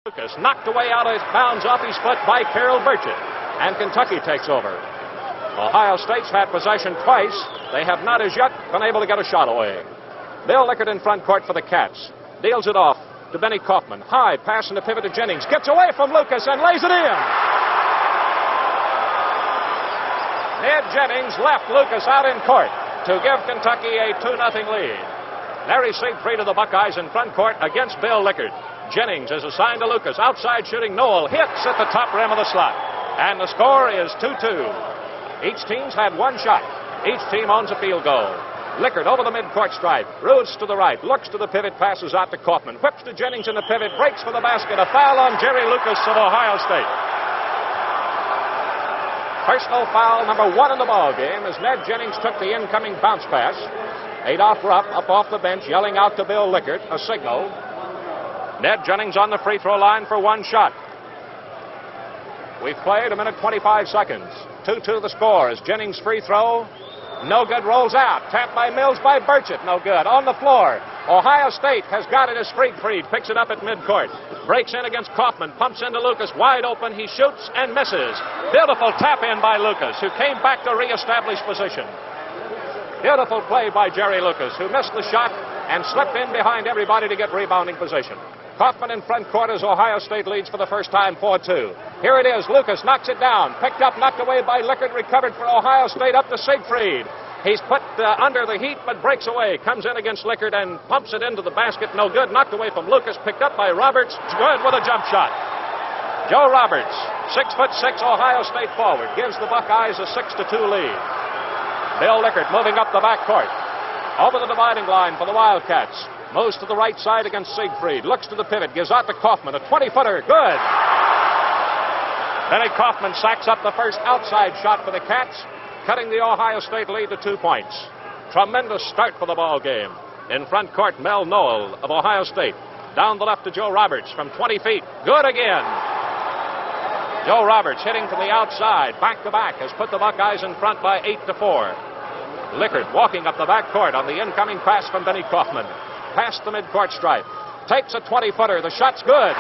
Lucas knocked away out of bounds off his foot by Carroll Burchett, and Kentucky takes over. Ohio State's had possession twice. They have not as yet been able to get a shot away. Bill Lickert in front court for the Cats. Deals it off to Benny Kaufman. High pass in the pivot to Jennings. Gets away from Lucas and lays it in. Ned Jennings left Lucas out in court to give Kentucky a 2-0 lead. Larry Siegfried of the Buckeyes in front court against Bill Lickert. Jennings is assigned to Lucas. Outside shooting Noel hits at the top rim of the slot. And the score is 2-2. Each team's had one shot. Each team owns a field goal. Lickert over the midcourt stripe. Roots to the right. Looks to the pivot. Passes out to Kaufman. Whips to Jennings in the pivot. Breaks for the basket. A foul on Jerry Lucas of Ohio State. Personal foul number 1 in the ball game as Ned Jennings took the incoming bounce pass. Adolph Rupp up off the bench yelling out to Bill Lickert. A signal. Ned Jennings on the free throw line for one shot. We've played a minute 25 seconds. 2-2 the score as Jennings' free throw. No good, rolls out. Tapped by Mills by Burchett. No good. On the floor. Ohio State has got it as Siegfried picks it up at midcourt. Breaks in against Kaufman. Pumps into Lucas. Wide open. He shoots and misses. Beautiful tap in by Lucas, who came back to reestablish position. Beautiful play by Jerry Lucas, who missed the shot and slipped in behind everybody to get rebounding position. Kaufman in front court as Ohio State leads for the first time 4-2. Here it is. Lucas knocks it down. Picked up, knocked away by Lickert. Recovered for Ohio State up to Siegfried. He's put under the heat but breaks away. Comes in against Lickert and pumps it into the basket. No good. Knocked away from Lucas. Picked up by Roberts. Good with a jump shot. Joe Roberts, 6'6" Ohio State forward, gives the Buckeyes a 6-2 lead. Bill Lickert moving up the backcourt. Over the dividing line for the Wildcats. Moves to the right side against Siegfried. Looks to the pivot. Gives out to Kaufman. A 20-footer. Good. Benny Kaufman sacks up the first outside shot for the Cats, cutting the Ohio State lead to 2 points. Tremendous start for the ball game. In front court, Mel Noel of Ohio State. Down the left to Joe Roberts from 20 feet. Good again. Joe Roberts hitting from the outside. Back to back has put the Buckeyes in front by 8-4. Lickert walking up the backcourt on the incoming pass from Benny Kaufman. Past the midcourt stripe. Takes a 20-footer. The shot's good.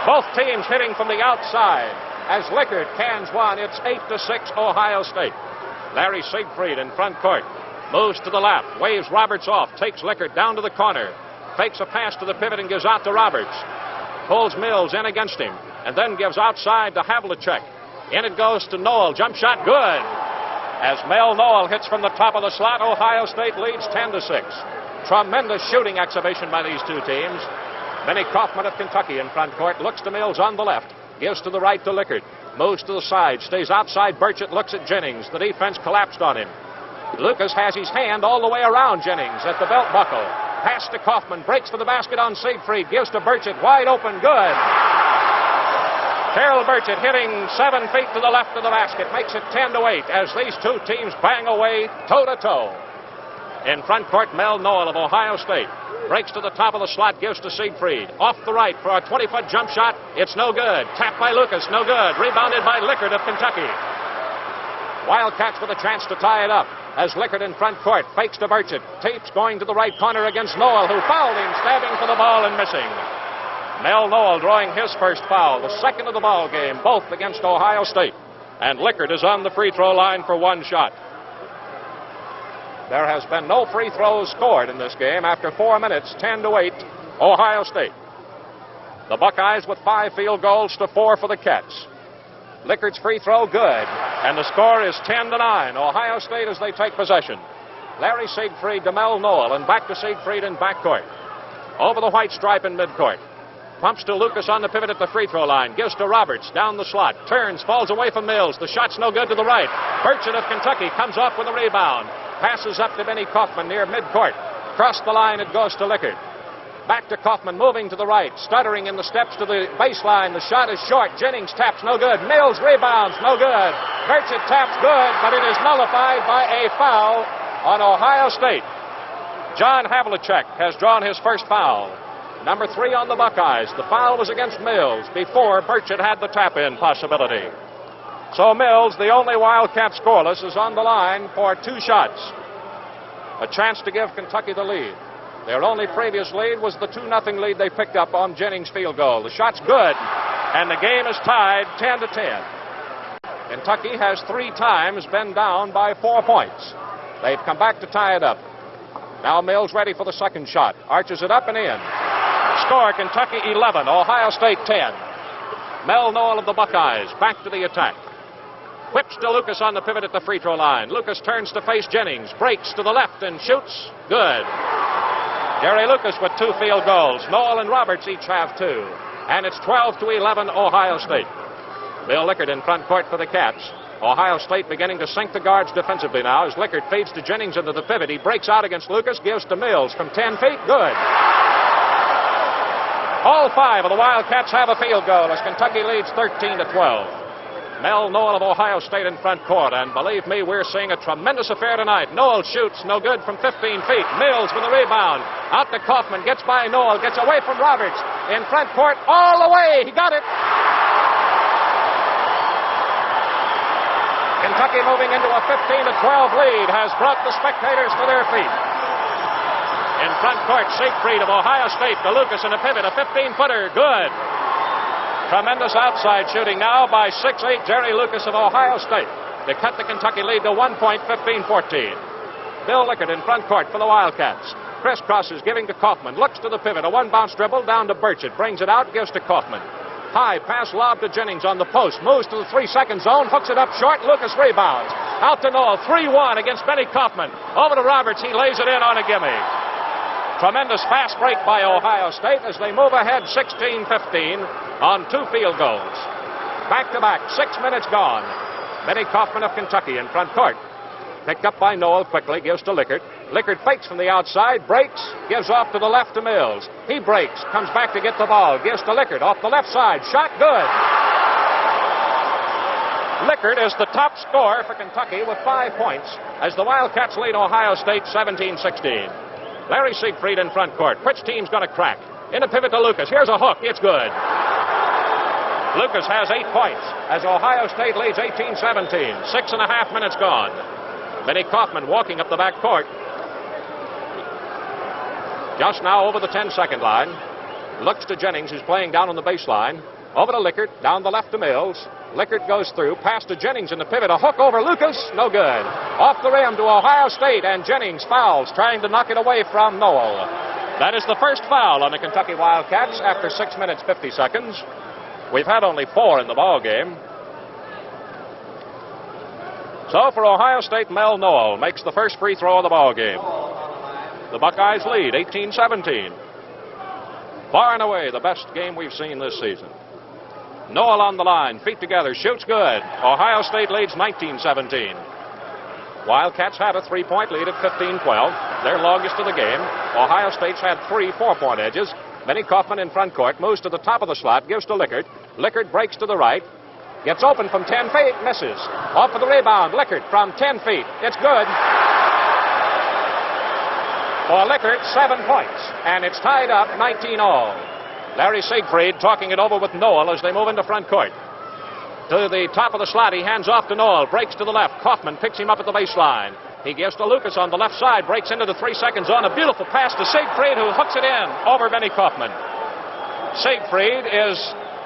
Both teams hitting from the outside. As Lickert cans one, it's 8-6 Ohio State. Larry Siegfried in front court. Moves to the left. Waves Roberts off. Takes Lickert down to the corner. Fakes a pass to the pivot and gives out to Roberts. Pulls Mills in against him. And then gives outside to Havlicek. In it goes to Noel. Jump shot good. As Mel Noel hits from the top of the slot, Ohio State leads 10-6. Tremendous shooting exhibition by these two teams. Benny Kaufman of Kentucky in front court. Looks to Mills on the left. Gives to the right to Lickert. Moves to the side. Stays outside Burchett. Looks at Jennings. The defense collapsed on him. Lucas has his hand all the way around Jennings at the belt buckle. Pass to Kaufman. Breaks for the basket on Siegfried. Gives to Burchett. Wide open. Good. Carroll Burchett hitting 7 feet to the left of the basket. Makes it 10-8 as these two teams bang away toe-to-toe. In front court, Mel Noel of Ohio State. Breaks to the top of the slot, gives to Siegfried. Off the right for a 20-foot jump shot. It's no good. Tapped by Lucas, no good. Rebounded by Lickert of Kentucky. Wildcats with a chance to tie it up. As Lickert in front court, fakes to Burchett. Tapes going to the right corner against Noel, who fouled him, stabbing for the ball and missing. Mel Noel drawing his first foul, the second of the ball game, both against Ohio State. And Lickert is on the free throw line for one shot. There has been no free throws scored in this game after 4 minutes, 10-8, Ohio State. The Buckeyes with 5 field goals to 4 for the Cats. Lickert's free throw good, and the score is 10-9, Ohio State as they take possession. Larry Siegfried to Mel Noel, and back to Siegfried in backcourt. Over the white stripe in midcourt. Pumps to Lucas on the pivot at the free throw line. Gives to Roberts down the slot. Turns, falls away from Mills. The shot's no good to the right. Burchett of Kentucky comes off with a rebound. Passes up to Benny Kaufman near midcourt. Cross the line, it goes to Lickert. Back to Kaufman, moving to the right. Stuttering in the steps to the baseline. The shot is short. Jennings taps, no good. Mills rebounds, no good. Burchett taps, good, but it is nullified by a foul on Ohio State. John Havlicek has drawn his first foul. Number 3 on the Buckeyes. The foul was against Mills before Burchett had the tap-in possibility. So Mills, the only Wildcat scoreless, is on the line for 2 shots. A chance to give Kentucky the lead. Their only previous lead was the 2-0 lead they picked up on Jennings' field goal. The shot's good, and the game is tied 10-10. Kentucky has 3 times been down by 4 points. They've come back to tie it up. Now Mills ready for the second shot. Arches it up and in. Score, Kentucky 11, Ohio State 10. Mel Noel of the Buckeyes back to the attack. Whips to Lucas on the pivot at the free throw line. Lucas turns to face Jennings. Breaks to the left and shoots. Good. Jerry Lucas with 2 field goals. Noel and Roberts each have 2. And it's 12-11 Ohio State. Bill Lickard in front court for the Cats. Ohio State beginning to sink the guards defensively now as Lickard feeds to Jennings into the pivot. He breaks out against Lucas, gives to Mills from 10 feet. Good. All 5 of the Wildcats have a field goal as Kentucky leads 13-12. Mel Noel of Ohio State in front court, and believe me, we're seeing a tremendous affair tonight. Noel shoots, no good from 15 feet. Mills with a rebound. Out to Kaufman, gets by Noel, gets away from Roberts. In front court, all the way. He got it. Kentucky moving into a 15-12 lead has brought the spectators to their feet. In front court, Siegfried of Ohio State to Lucas in a pivot, a 15-footer, good. Tremendous outside shooting now by 6'8" Jerry Lucas of Ohio State to cut the Kentucky lead to 1 point, 15-14. Bill Lickard in front court for the Wildcats. Crisscrosses, giving to Kaufman, looks to the pivot, a 1-bounce dribble down to Burchett, brings it out, gives to Kaufman. High pass lob to Jennings on the post, moves to the 3-second zone, hooks it up short, Lucas rebounds. Out to Noel, 3-1 against Benny Kaufman. Over to Roberts, he lays it in on a gimme. Tremendous fast break by Ohio State as they move ahead 16-15 on 2 field goals. Back-to-back, 6 minutes gone. Benny Kaufman of Kentucky in front court. Picked up by Noel quickly, gives to Lickard. Lickard fakes from the outside, breaks, gives off to the left to Mills. He breaks, comes back to get the ball, gives to Lickard off the left side. Shot good. Lickard is the top scorer for Kentucky with 5 points as the Wildcats lead Ohio State 17-16. Larry Siegfried in front court. Which team's going to crack? In a pivot to Lucas. Here's a hook. It's good. Lucas has 8 points as Ohio State leads 18-17. 6.5 minutes gone. Benny Kaufman walking up the back court. Just now over the 10-second line. Looks to Jennings, who's playing down on the baseline. Over to Lickard. Down the left to Mills. Lickard goes through. Pass to Jennings in the pivot. A hook over Lucas. No good. Off the rim to Ohio State, and Jennings fouls, trying to knock it away from Noel. That is the first foul on the Kentucky Wildcats after 6 minutes, 50 seconds. We've had only 4 in the ball game. So for Ohio State, Mel Noel makes the first free throw of the ball game. The Buckeyes lead 18-17. Far and away the best game we've seen this season. Noel on the line, feet together, shoots good. Ohio State leads 19-17. Wildcats had a 3-point lead at 15-12, their longest of the game. Ohio State's had 3 4-point edges. Benny Kaufman in front court, moves to the top of the slot, gives to Lickard. Lickard breaks to the right, gets open from 10 feet, misses. Off for the rebound, Lickard from 10 feet. It's good. For Lickard, 7 points, and it's tied up 19-all. Larry Siegfried talking it over with Noel as they move into front court. To the top of the slot, he hands off to Noel, breaks to the left. Kaufman picks him up at the baseline. He gives to Lucas on the left side, breaks into the 3-second zone. A beautiful pass to Siegfried, who hooks it in over Benny Kaufman. Siegfried is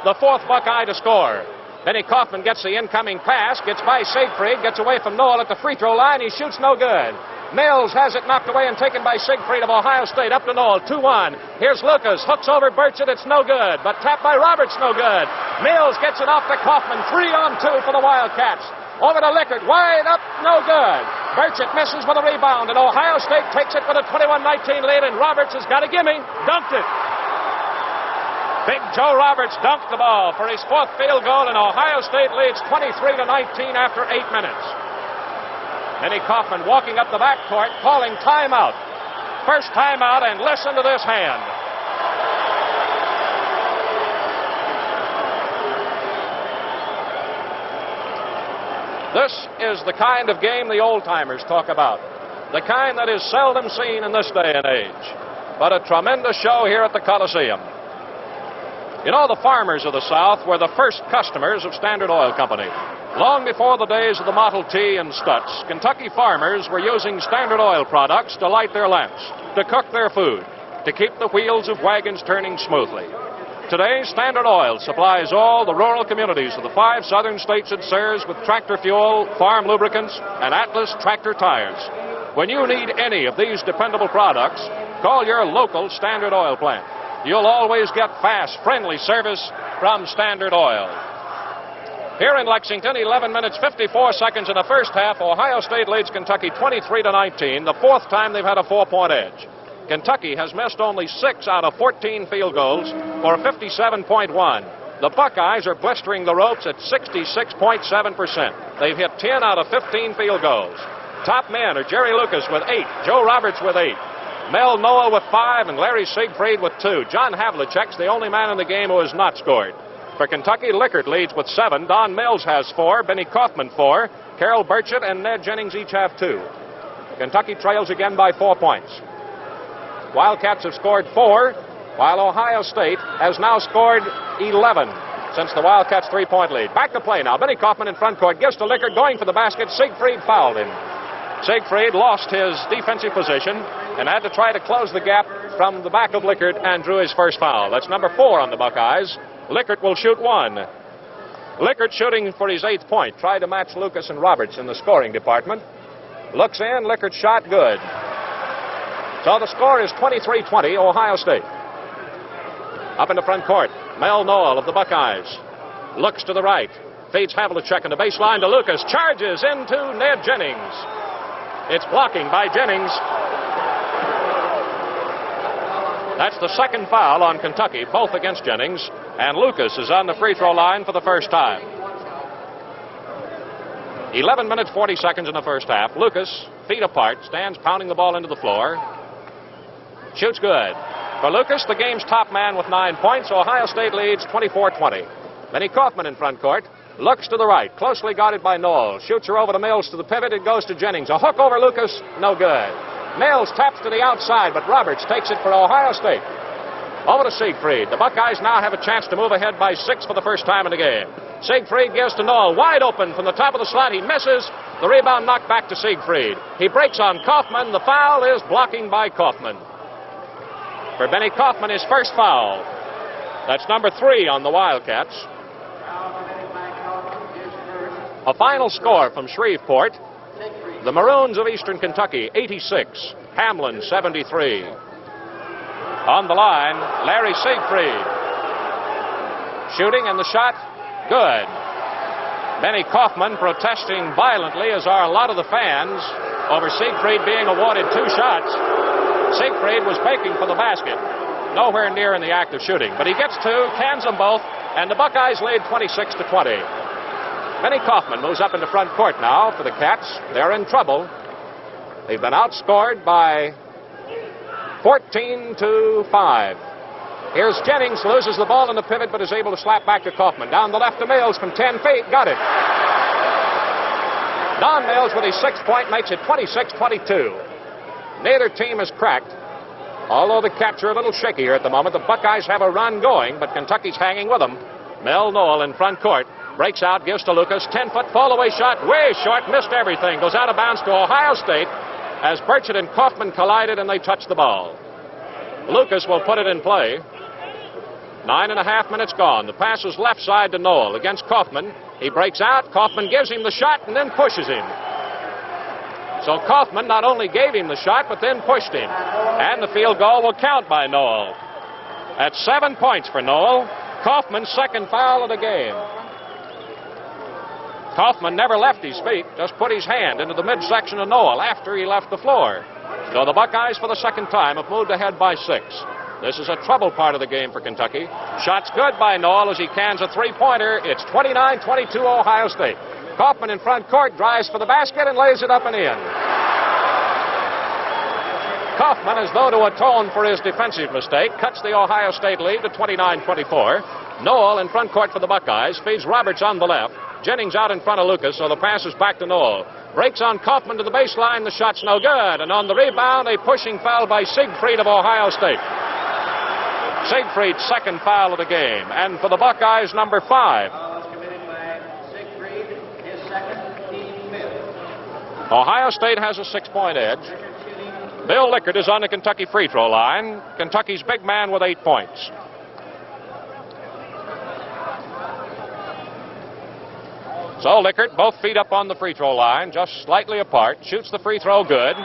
the 4th Buckeye to score. Benny Kaufman gets the incoming pass, gets by Siegfried, gets away from Noel at the free throw line. He shoots no good. Mills has it knocked away and taken by Siegfried of Ohio State. Up to Noel, 2-1. Here's Lucas, hooks over Burchett, it's no good. But tapped by Roberts, no good. Mills gets it off to Kaufman, 3-on-2 for the Wildcats. Over to Lickard, wide up, no good. Burchett misses with a rebound, and Ohio State takes it with a 21-19 lead, and Roberts has got a gimme, dunked it. Big Joe Roberts dunked the ball for his 4th field goal, and Ohio State leads 23-19 after 8 minutes. Benny Kaufman walking up the backcourt, calling timeout. First timeout, and listen to this hand. This is the kind of game the old-timers talk about. The kind that is seldom seen in this day and age. But a tremendous show here at the Coleseum. You know, the farmers of the South were the first customers of Standard Oil Company. Long before the days of the Model T and Stutz, Kentucky farmers were using Standard Oil products to light their lamps, to cook their food, to keep the wheels of wagons turning smoothly. Today, Standard Oil supplies all the rural communities of the 5 southern states it serves with tractor fuel, farm lubricants, and Atlas tractor tires. When you need any of these dependable products, call your local Standard Oil plant. You'll always get fast, friendly service from Standard Oil. Here in Lexington, 11 minutes, 54 seconds in the first half. Ohio State leads Kentucky 23-19, the 4th time they've had a 4-point edge. Kentucky has missed only 6 out of 14 field goals for 57.1. The Buckeyes are blistering the ropes at 66.7%. They've hit 10 out of 15 field goals. Top men are Jerry Lucas with 8, Joe Roberts with 8, Mel Noah with 5, and Larry Siegfried with 2. John Havlicek's the only man in the game who has not scored. For Kentucky, Lickert leads with 7. Don Mills has 4. Benny Kaufman 4. Carol Burchett and Ned Jennings each have 2. Kentucky trails again by 4 points. Wildcats have scored 4, while Ohio State has now scored 11 since the Wildcats' 3-point lead. Back to play now. Benny Kaufman in front court. Gives to Lickert, going for the basket. Siegfried fouled him. Siegfried lost his defensive position and had to try to close the gap from the back of Lickert and drew his first foul. That's number 4 on the Buckeyes. Lickert will shoot 1. Lickert shooting for his 8th point. Tried to match Lucas and Roberts in the scoring department. Looks in. Lickert's shot good. So the score is 23-20, Ohio State. Up in the front court, Mel Noel of the Buckeyes looks to the right. Feeds Havlicek in the baseline to Lucas. Charges into Ned Jennings. It's blocking by Jennings. That's the second foul on Kentucky, both against Jennings. And Lucas is on the free throw line for the first time. 11 minutes, 40 seconds in the first half. Lucas, feet apart, stands pounding the ball into the floor. Shoots good. For Lucas, the game's top man with 9 points. Ohio State leads 24-20. Benny Kaufman in front court. Looks to the right, closely guarded by Noel. Shoots her over to Mills to the pivot. It goes to Jennings. A hook over Lucas, no good. Mills taps to the outside, but Roberts takes it for Ohio State. Over to Siegfried. The Buckeyes now have a chance to move ahead by 6 for the first time in the game. Siegfried gives to Noel, wide open from the top of the slot. He misses. The rebound knocked back to Siegfried. He breaks on Kaufman. The foul is blocking by Kaufman. For Benny Kaufman, his first foul. That's number 3 on the Wildcats. A final score from Shreveport. The Maroons of Eastern Kentucky, 86. Hamlin, 73. On the line, Larry Siegfried. Shooting and the shot, good. Benny Kaufman protesting violently, as are a lot of the fans, over Siegfried being awarded 2 shots. Siegfried was baking for the basket. Nowhere near in the act of shooting. But he gets 2, cans them both, and the Buckeyes lead 26-20. Benny Kaufman moves up into front court now for the Cats. They're in trouble. They've been outscored by 14-5. Here's Jennings, loses the ball in the pivot, but is able to slap back to Kaufman. Down the left to Mills from 10 feet. Got it. Don Mills with his 6-point makes it 26-22. Neither team is cracked. Although the Cats are a little shaky here at the moment, the Buckeyes have a run going, but Kentucky's hanging with them. Mel Noel in front court. Breaks out, gives to Lucas. 10-foot fall-away shot, way short, missed everything. Goes out of bounds to Ohio State as Burchett and Kaufman collided and they touched the ball. Lucas will put it in play. 9.5 minutes gone. The pass is left side to Noel against Kaufman. He breaks out. Kaufman gives him the shot and then pushes him. So Kaufman not only gave him the shot, but then pushed him. And the field goal will count by Noel. At 7 points for Noel. Kaufman's second foul of the game. Kaufman never left his feet, just put his hand into the midsection of Noel after he left the floor. So the Buckeyes, for the second time, have moved ahead by 6. This is a trouble part of the game for Kentucky. Shot's good by Noel as he cans a 3-pointer. It's 29-22 Ohio State. Kaufman in front court, drives for the basket and lays it up and in. Kaufman, as though to atone for his defensive mistake, cuts the Ohio State lead to 29-24. Noel in front court for the Buckeyes, feeds Roberts on the left. Jennings out in front of Lucas, so the pass is back to Noel. Breaks on Kaufman to the baseline. The shot's no good. And on the rebound, a pushing foul by Siegfried of Ohio State. Siegfried's second foul of the game. And for the Buckeyes, number 5. Ohio State has a 6-point edge. Bill Lickard is on the Kentucky free throw line. Kentucky's big man with 8 points. So Lickard, both feet up on the free throw line, just slightly apart, shoots the free throw good.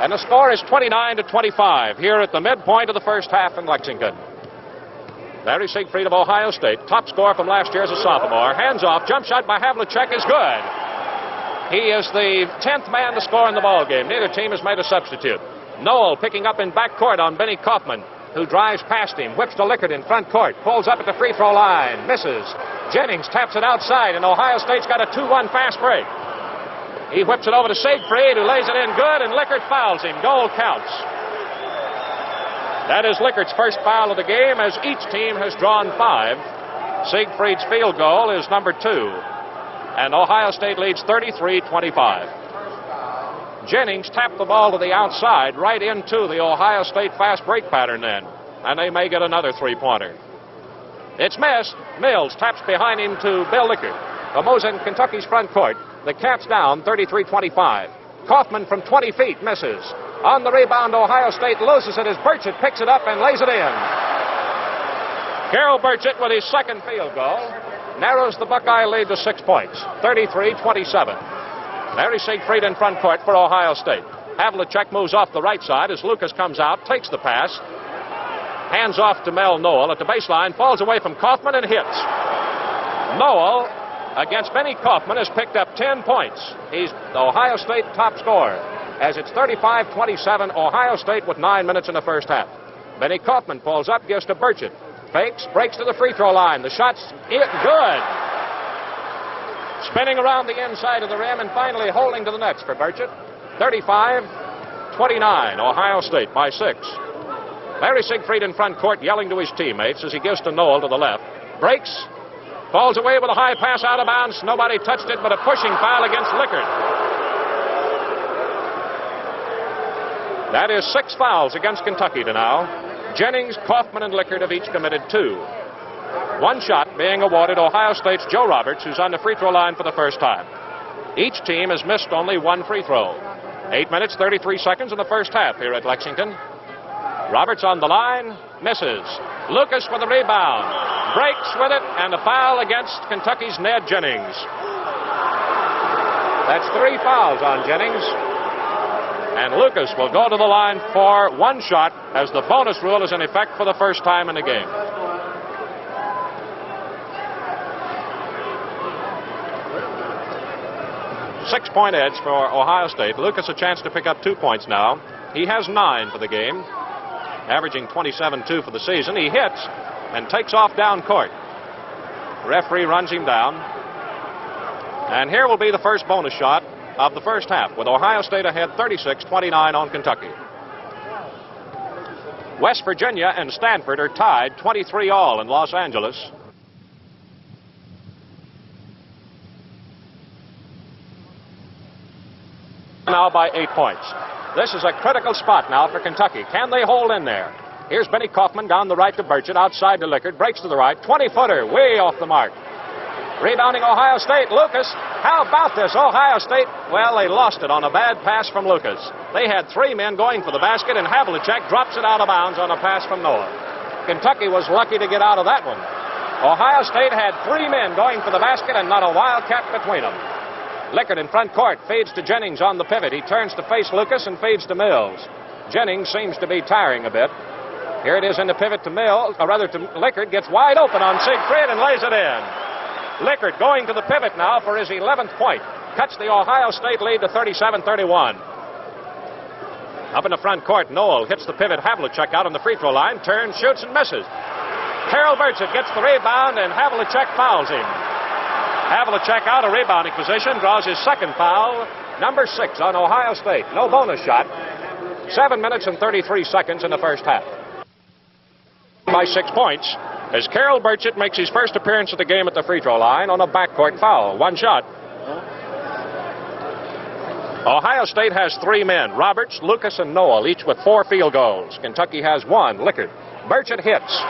And the score is 29-25 here at the midpoint of the first half in Lexington. Larry Siegfried of Ohio State, top scorer from last year as a sophomore. Hands off, jump shot by Havlicek is good. He is the 10th man to score in the ball game. Neither team has made a substitute. Noel picking up in backcourt on Benny Kaufman, who drives past him, whips to Lickard in front court, pulls up at the free throw line, misses. Jennings taps it outside, and Ohio State's got a 2-1 fast break. He whips it over to Siegfried, who lays it in good, and Lickard fouls him. Goal counts. That is Lickard's first foul of the game, as each team has drawn 5. Siegfried's field goal is number 2. And Ohio State leads 33-25. Jennings tapped the ball to the outside, right into the Ohio State fast break pattern then. And they may get another 3-pointer. It's missed. Mills taps behind him to Bill Lickard. The moves in Kentucky's front court. The Cats down 33-25. Kaufman from 20 feet misses. On the rebound, Ohio State loses it as Burchett picks it up and lays it in. Carol Burchett with his second field goal narrows the Buckeye lead to 6 points, 33-27. Larry Siegfried in front court for Ohio State. Havlicek moves off the right side as Lucas comes out, takes the pass, hands off to Mel Noel at the baseline, falls away from Kaufman and hits. Noel, against Benny Kaufman, has picked up 10 points. He's the Ohio State top scorer, as it's 35-27, Ohio State with 9 minutes in the first half. Benny Kaufman pulls up, gives to Burchett. Fakes, breaks to the free throw line. The shot's good. Spinning around the inside of the rim and finally holding to the nets for Burchett. 35-29, Ohio State by 6. Larry Siegfried in front court yelling to his teammates as he gives to Noel to the left. Breaks, falls away with a high pass out of bounds. Nobody touched it, but a pushing foul against Lickard. That is 6 fouls against Kentucky to now. Jennings, Kaufman, and Lickard have each committed 2. 1 shot being awarded Ohio State's Joe Roberts, who's on the free throw line for the first time. Each team has missed only 1 free throw. 8 minutes, 33 seconds in the first half here at Lexington. Roberts on the line, misses. Lucas with the rebound, breaks with it, and a foul against Kentucky's Ned Jennings. That's 3 fouls on Jennings. And Lucas will go to the line for 1 shot, as the bonus rule is in effect for the first time in the game. Six-point edge for Ohio State. Lucas a chance to pick up 2 points now. He has 9 for the game, averaging 27-2 for the season. He hits and takes off down court. The referee runs him down. And here will be the first bonus shot of the first half, with Ohio State ahead 36-29 on Kentucky. West Virginia and Stanford are tied 23-all in Los Angeles. Now by 8 points. This is a critical spot now for Kentucky. Can they hold in there? Here's Benny Kaufman down the right to Burchett, outside to Lickard, breaks to the right, 20-footer, way off the mark. Rebounding Ohio State, Lucas. How about this? Ohio State, well, they lost it on a bad pass from Lucas. They had 3 men going for the basket, and Havlicek drops it out of bounds on a pass from Noah. Kentucky was lucky to get out of that one. Ohio State had 3 men going for the basket and not a wildcat between them. Lickard in front court, feeds to Jennings on the pivot. He turns to face Lucas and feeds to Mills. Jennings seems to be tiring a bit. Here it is in the pivot to Mills, or rather to Lickard, gets wide open on Siegfried and lays it in. Lickard going to the pivot now for his 11th point. Cuts the Ohio State lead to 37-31. Up in the front court, Noel hits the pivot. Havlicek out on the free throw line. Turns, shoots, and misses. Carol Burchett gets the rebound, and Havlicek fouls him. Havlicek out of rebounding position, draws his second foul, number 6 on Ohio State. No bonus shot. 7 minutes and 33 seconds in the first half. By 6 points, as Carol Burchett makes his first appearance of the game at the free throw line on a backcourt foul. 1 shot. Ohio State has 3 men, Roberts, Lucas, and Noel, each with 4 field goals. Kentucky has 1, Lickard. Burchett hits.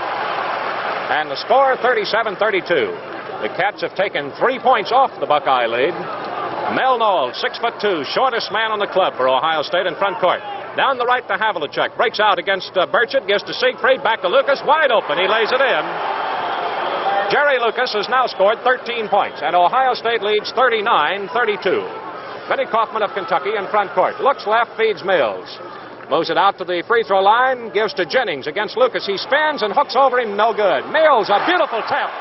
And the score, 37-32. The Cats have taken 3 points off the Buckeye lead. Mel Noel, 6'2", shortest man on the club for Ohio State in front court. Down the right to Havlicek. Breaks out against Burchett. Gives to Siegfried. Back to Lucas. Wide open. He lays it in. Jerry Lucas has now scored 13 points, and Ohio State leads 39-32. Benny Kaufman of Kentucky in front court. Looks left, feeds Mills. Moves it out to the free throw line. Gives to Jennings against Lucas. He spins and hooks over him. No good. Mills, a beautiful tap.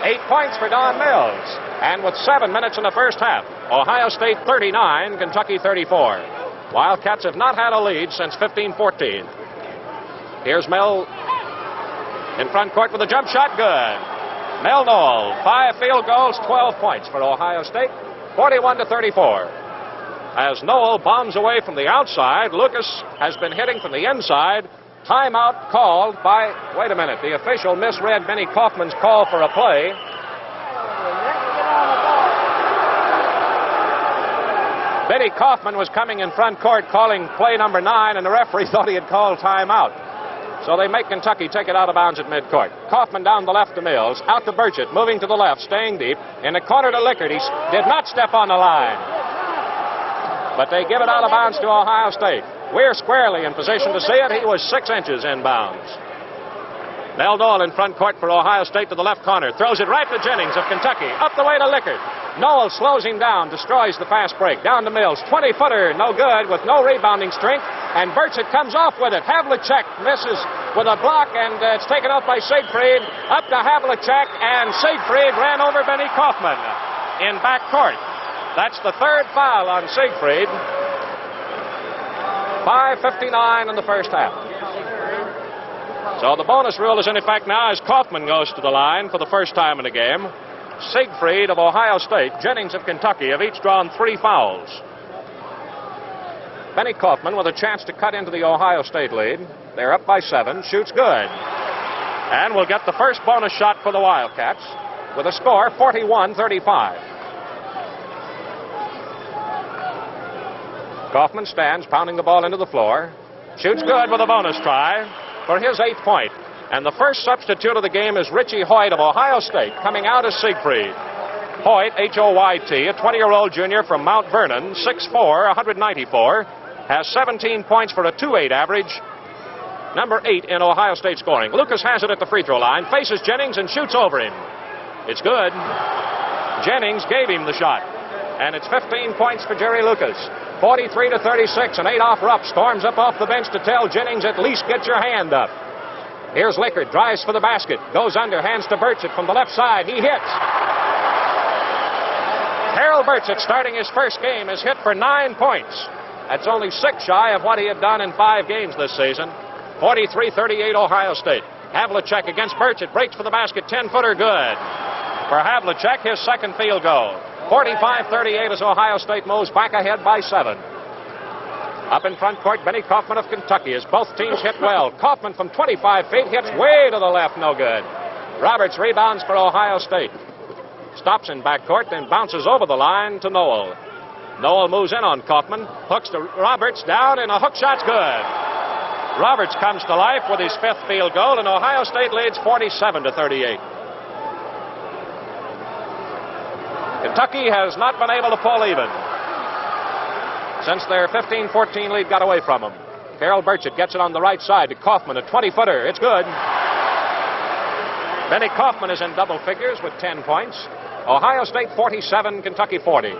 8 points for Don Mills. And with 7 minutes in the first half, Ohio State 39, Kentucky 34. Wildcats have not had a lead since 15-14. Here's Mel in front court with a jump shot. Good. Mel Noel, 5 field goals, 12 points for Ohio State, 41-34. As Noel bombs away from the outside, Lucas has been hitting from the inside. Timeout called by, wait a minute, the official misread Benny Kaufman's call for a play. Benny Kaufman was coming in front court calling play number 9, and the referee thought he had called timeout. So they make Kentucky take it out of bounds at midcourt. Kaufman down the left to Mills, out to Burchett, moving to the left, staying deep. In the corner to Lickard. He did not step on the line. But they give it out of bounds to Ohio State. We're squarely in position to see it. He was 6 inches inbounds. Mel Noel in front court for Ohio State to the left corner. Throws it right to Jennings of Kentucky. Up the way to Lickard. Noel slows him down, destroys the fast break. Down to Mills. 20-footer, no good, with no rebounding strength. And Burchett comes off with it. Havlicek misses with a block, and it's taken out by Siegfried. Up to Havlicek, and Siegfried ran over Benny Kaufman in back court. That's the third foul on Siegfried. 5:59 in the first half. So the bonus rule is in effect now as Kaufman goes to the line for the first time in the game. Siegfried of Ohio State, Jennings of Kentucky have each drawn 3 fouls. Benny Kaufman with a chance to cut into the Ohio State lead. They're up by 7. Shoots good. And will get the first bonus shot for the Wildcats with a score 41-35. Kaufman stands, pounding the ball into the floor. Shoots good with a bonus try for his 8th point. And the first substitute of the game is Richie Hoyt of Ohio State, coming out as Siegfried. Hoyt, H-O-Y-T, a 20-year-old junior from Mount Vernon, 6'4", 194, has 17 points for a 2.8 average, number 8 in Ohio State scoring. Lucas has it at the free throw line, faces Jennings and shoots over him. It's good. Jennings gave him the shot. And it's 15 points for Jerry Lucas. 43-36, and Adolph Rupp storms up off the bench to tell Jennings, at least get your hand up. Here's Lickard, drives for the basket, goes under, hands to Burchett from the left side. He hits. Harold Burchett, starting his first game, is hit for 9 points. That's only 6 shy of what he had done in 5 games this season. 43-38 Ohio State. Havlicek against Burchett, breaks for the basket, 10-footer good. For Havlicek, his second field goal. 45-38 as Ohio State moves back ahead by 7. Up in front court, Benny Kaufman of Kentucky, as both teams hit well. Kaufman from 25 feet hits way to the left, no good. Roberts rebounds for Ohio State. Stops in backcourt, then bounces over the line to Noel. Noel moves in on Kaufman, hooks to Roberts, down, and a hook shot's good. Roberts comes to life with his 5th field goal, and Ohio State leads 47-38. Kentucky has not been able to pull even since their 15-14 lead got away from them. Harold Burchett gets it on the right side to Kaufman, a 20-footer. It's good. Benny Kaufman is in double figures with 10 points. Ohio State 47, Kentucky 40.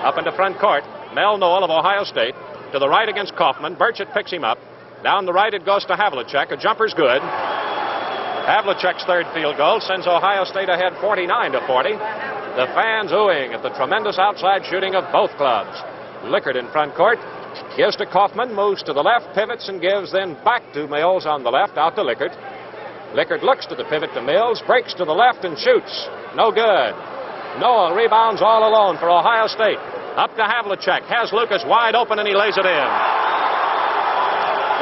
Up into front court, Mel Noel of Ohio State. To the right against Kaufman. Burchett picks him up. Down the right it goes to Havlicek. A jumper's good. Havlicek's 3rd field goal sends Ohio State ahead 49-40. The fans oohing at the tremendous outside shooting of both clubs. Lickard in front court. Gives to Kaufman, moves to the left, pivots and gives, then back to Mills on the left, out to Lickard. Lickard looks to the pivot to Mills, breaks to the left and shoots. No good. Noel rebounds all alone for Ohio State. Up to Havlicek, has Lucas wide open and he lays it in.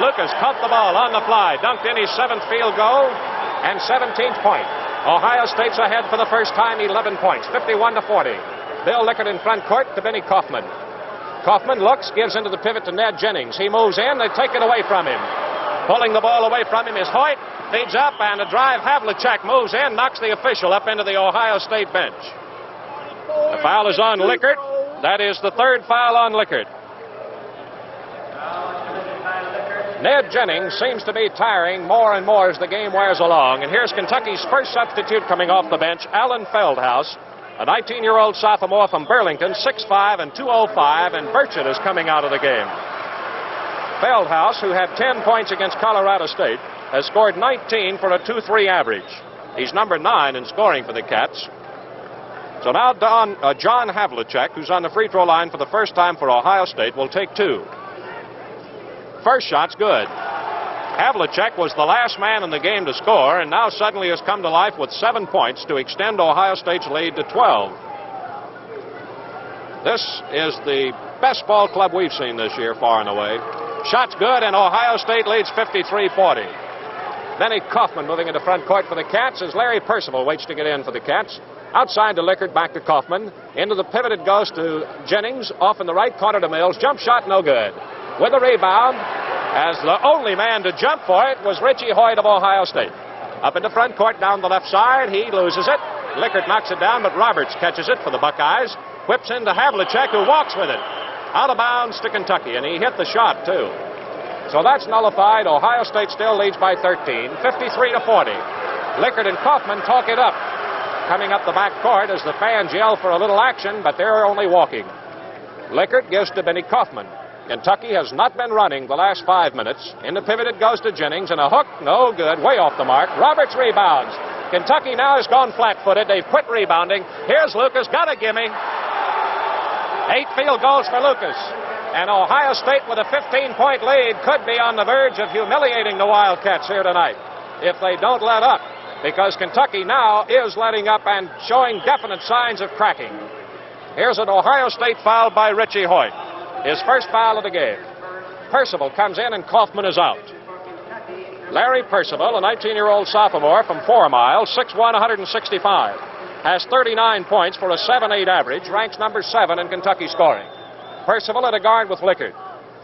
Lucas caught the ball on the fly, dunked in his 7th field goal and 17th point. Ohio State's ahead for the first time, 11 points, 51-40. Bill Lickard in front court to Benny Kaufman. Kaufman looks, gives into the pivot to Ned Jennings. He moves in, they take it away from him. Pulling the ball away from him is Hoyt. Feeds up, and a drive. Havlicek moves in, knocks the official up into the Ohio State bench. The foul is on Lickert. That is the third foul on Lickert. Ned Jennings seems to be tiring more and more as the game wears along. And here's Kentucky's first substitute coming off the bench, Alan Feldhaus, a 19-year-old sophomore from Burlington, 6'5" and 205, and Burchett is coming out of the game. Feldhaus, who had 10 points against Colorado State, has scored 19 for a 2-3 average. He's number 9 in scoring for the Cats. So now John Havlicek, who's on the free throw line for the first time for Ohio State, will take 2. First shot's good. Havlicek was the last man in the game to score, and now suddenly has come to life with 7 points to extend Ohio State's lead to 12. This is the best ball club we've seen this year, far and away. Shot's good, and Ohio State leads 53-40. Benny Kaufman moving into front court for the Cats as Larry Percival waits to get in for the Cats. Outside to Lickert, back to Kaufman. Into the pivot it goes to Jennings. Off in the right corner to Mills. Jump shot, no good. With a rebound, as the only man to jump for it was Richie Hoyt of Ohio State. Up in the front court, down the left side, he loses it. Lickert knocks it down, but Roberts catches it for the Buckeyes. Whips into Havlicek, who walks with it. Out of bounds to Kentucky, and he hit the shot, too. So that's nullified. Ohio State still leads by 13, 53-40. Lickert and Kaufman talk it up. Coming up the back court as the fans yell for a little action, but they're only walking. Lickert gives to Benny Kaufman. Kentucky has not been running the last 5 minutes. In the pivot it goes to Jennings, and a hook, no good, way off the mark. Roberts rebounds. Kentucky now has gone flat-footed. They've quit rebounding. Here's Lucas, got a gimme. 8 field goals for Lucas. And Ohio State with a 15-point lead could be on the verge of humiliating the Wildcats here tonight if they don't let up, because Kentucky now is letting up and showing definite signs of cracking. Here's an Ohio State foul by Richie Hoyt. His first foul of the game. Percival comes in and Kaufman is out. Larry Percival, a 19-year-old sophomore from 4 Mile, 6'1", 165, has 39 points for a 7-8 average, ranks number 7 in Kentucky scoring. Percival at a guard with Lickert.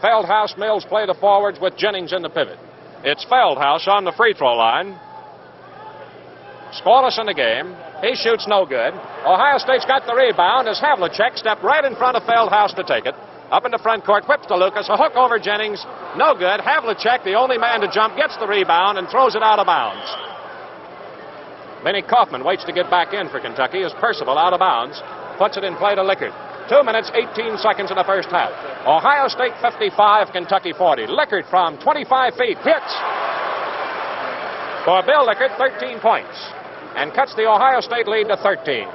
Feldhaus, Mills play the forwards with Jennings in the pivot. It's Feldhaus on the free throw line. Scoreless in the game. He shoots no good. Ohio State's got the rebound as Havlicek stepped right in front of Feldhaus to take it. Up in the front court, whips to Lucas, a hook over Jennings, no good. Havlicek, the only man to jump, gets the rebound and throws it out of bounds. Benny Kaufman waits to get back in for Kentucky as Percival, out of bounds, puts it in play to Lickert. 2 minutes, 18 seconds in the first half. Ohio State 55, Kentucky 40. Lickert from 25 feet hits. For Bill Lickert, 13 points, and cuts the Ohio State lead to 13.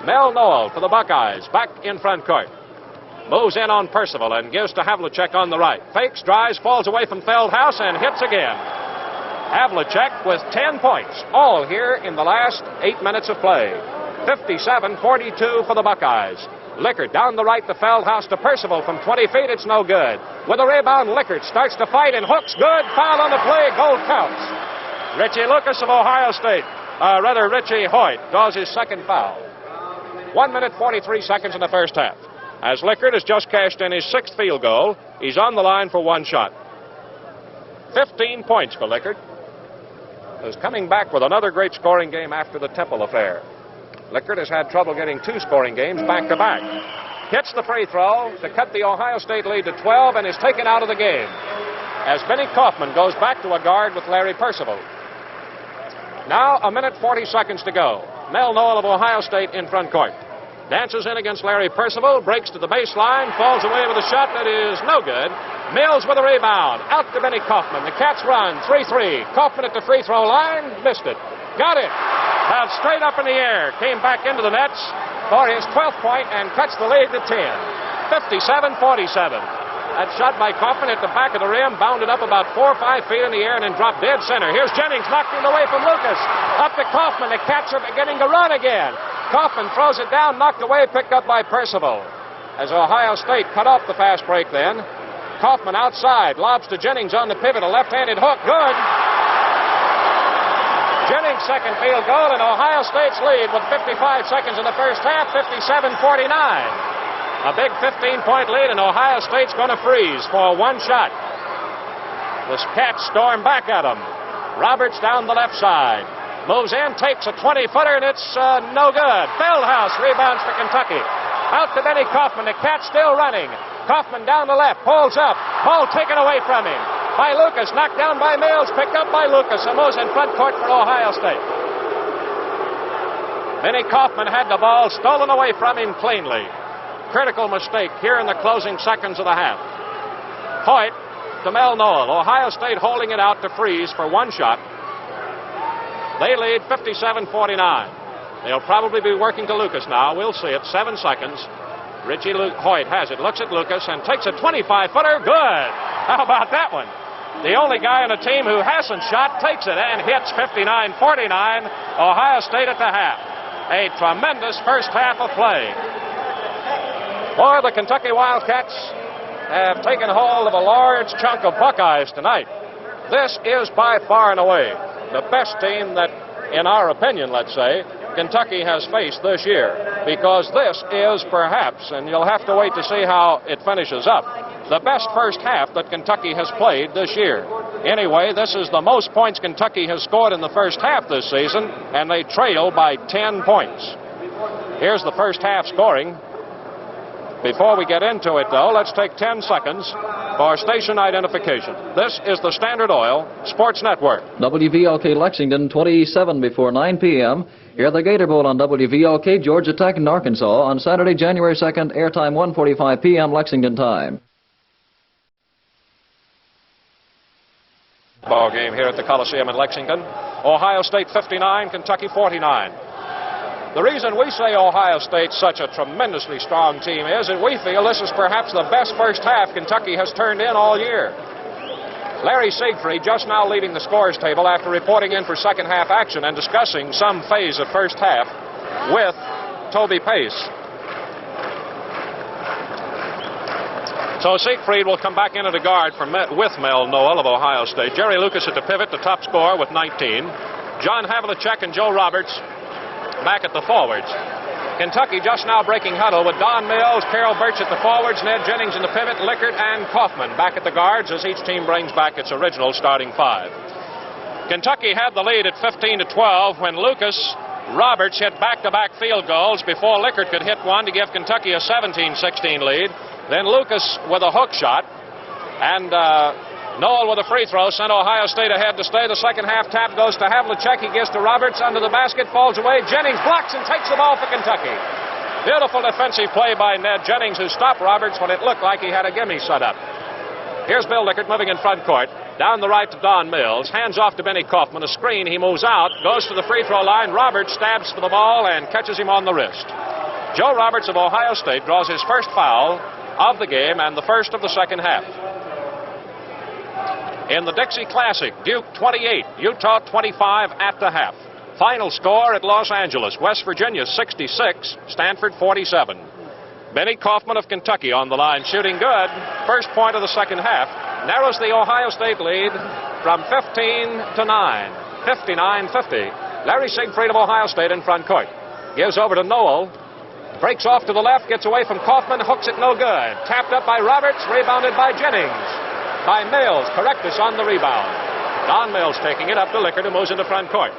Mel Noel for the Buckeyes, back in front court. Moves in on Percival and gives to Havlicek on the right. Fakes, drives, falls away from Feldhaus, and hits again. Havlicek with 10 points, all here in the last 8 minutes of play. 57-42 for the Buckeyes. Lickert down the right to Feldhaus to Percival from 20 feet. It's no good. With a rebound, Lickert starts to fight and hooks. Good. Foul on the play. Goal counts. Richie Lucas of Ohio State. Richie Hoyt draws his second foul. 1 minute, 43 seconds in the first half. As Lickert has just cashed in his 6th field goal, he's on the line for 1 shot. 15 points for Lickert, who's coming back with another great scoring game after the Temple affair. Lickert has had trouble getting 2 scoring games back-to-back. Hits the free throw to cut the Ohio State lead to 12 and is taken out of the game as Benny Kaufman goes back to a guard with Larry Percival. Now 1 minute, 40 seconds to go. Mel Noel of Ohio State in front court. Dances in against Larry Percival, breaks to the baseline, falls away with a shot that is no good. Mills with a rebound. Out to Benny Kaufman. The Cats run 3-3. Kaufman at the free throw line. Missed it. Got it. Bounced straight up in the air. Came back into the nets for his 12th point and cuts the lead to 10. 57-47. That shot by Kaufman at the back of the rim, bounded up about 4 or 5 feet in the air and then dropped dead center. Here's Jennings, knocked it away from Lucas. Up to Kaufman. The Cats are beginning to run again. Kaufman throws it down, knocked away, picked up by Percival. As Ohio State cut off the fast break then. Kaufman outside, lobs to Jennings on the pivot, a left-handed hook, good. Jennings' second field goal, and Ohio State's lead with 55 seconds in the first half, 57-49. A big 15-point lead, and Ohio State's going to freeze for 1 shot. The Cats storm back at them. Roberts down the left side. Moves in, takes a 20-footer, and it's no good. Feldhaus rebounds for Kentucky. Out to Benny Kaufman. The Cats still running. Kaufman down the left, pulls up. Ball taken away from him by Lucas. Knocked down by Mills, picked up by Lucas. And moves in front court for Ohio State. Benny Kaufman had the ball stolen away from him cleanly. Critical mistake here in the closing seconds of the half. Hoyt to Mel Noel. Ohio State holding it out to Freeze for one shot. They lead 57-49. They'll probably be working to Lucas now. We'll see it. 7 seconds. Richie Hoyt has it. Looks at Lucas and takes a 25-footer. Good. How about that one? The only guy on the team who hasn't shot takes it and hits 59-49. Ohio State at the half. A tremendous first half of play. Boy, the Kentucky Wildcats have taken hold of a large chunk of Buckeyes tonight. This is by far and away the best team that, in our opinion, let's say, Kentucky has faced this year. Because this is perhaps, and you'll have to wait to see how it finishes up, the best first half that Kentucky has played this year. Anyway, this is the most points Kentucky has scored in the first half this season, and they trail by 10 points. Here's the first half scoring. Before we get into it, though, let's take 10 seconds for station identification. This is the Standard Oil Sports Network. WVLK Lexington, 27 before 9 p.m. Hear the Gator Bowl on WVLK, Georgia Tech and Arkansas on Saturday, January 2nd, airtime 1:45 p.m. Lexington time. Ball game here at the Coleseum in Lexington. Ohio State 59, Kentucky 49. The reason we say Ohio State's such a tremendously strong team is that we feel this is perhaps the best first half Kentucky has turned in all year. Larry Siegfried just now leading the scores table after reporting in for second half action and discussing some phase of first half with Toby Pace. So Siegfried will come back into the guard with Mel Noel of Ohio State. Jerry Lucas at the pivot, the top scorer with 19. John Havlicek and Joe Roberts back at the forwards. Kentucky just now breaking huddle with Don Mills, Carol Birch at the forwards, Ned Jennings in the pivot, Lickert and Kaufman back at the guards as each team brings back its original starting five. Kentucky had the lead at 15-12 when Lucas Roberts hit back-to-back field goals before Lickert could hit one to give Kentucky a 17-16 lead. Then Lucas with a hook shot and Noel with a free throw sent Ohio State ahead to stay. The second half tap goes to Havlicek. He gives to Roberts under the basket, falls away. Jennings blocks and takes the ball for Kentucky. Beautiful defensive play by Ned Jennings, who stopped Roberts when it looked like he had a gimme set up. Here's Bill Lickert moving in front court. Down the right to Don Mills. Hands off to Benny Kaufman. A screen. He moves out. Goes to the free throw line. Roberts stabs for the ball and catches him on the wrist. Joe Roberts of Ohio State draws his first foul of the game and the first of the second half. In the Dixie Classic, Duke 28, Utah 25 at the half. Final score at Los Angeles, West Virginia 66, Stanford 47. Benny Kaufman of Kentucky on the line, shooting good. First point of the second half. Narrows the Ohio State lead from 15 to 9. 59-50. Larry Siegfried of Ohio State in front court. Gives over to Noel. Breaks off to the left, gets away from Kaufman, hooks it no good. Tapped up by Roberts, rebounded by Jennings. By Mills, Correctus on the rebound. Don Mills taking it up to Lickert, who moves into front court.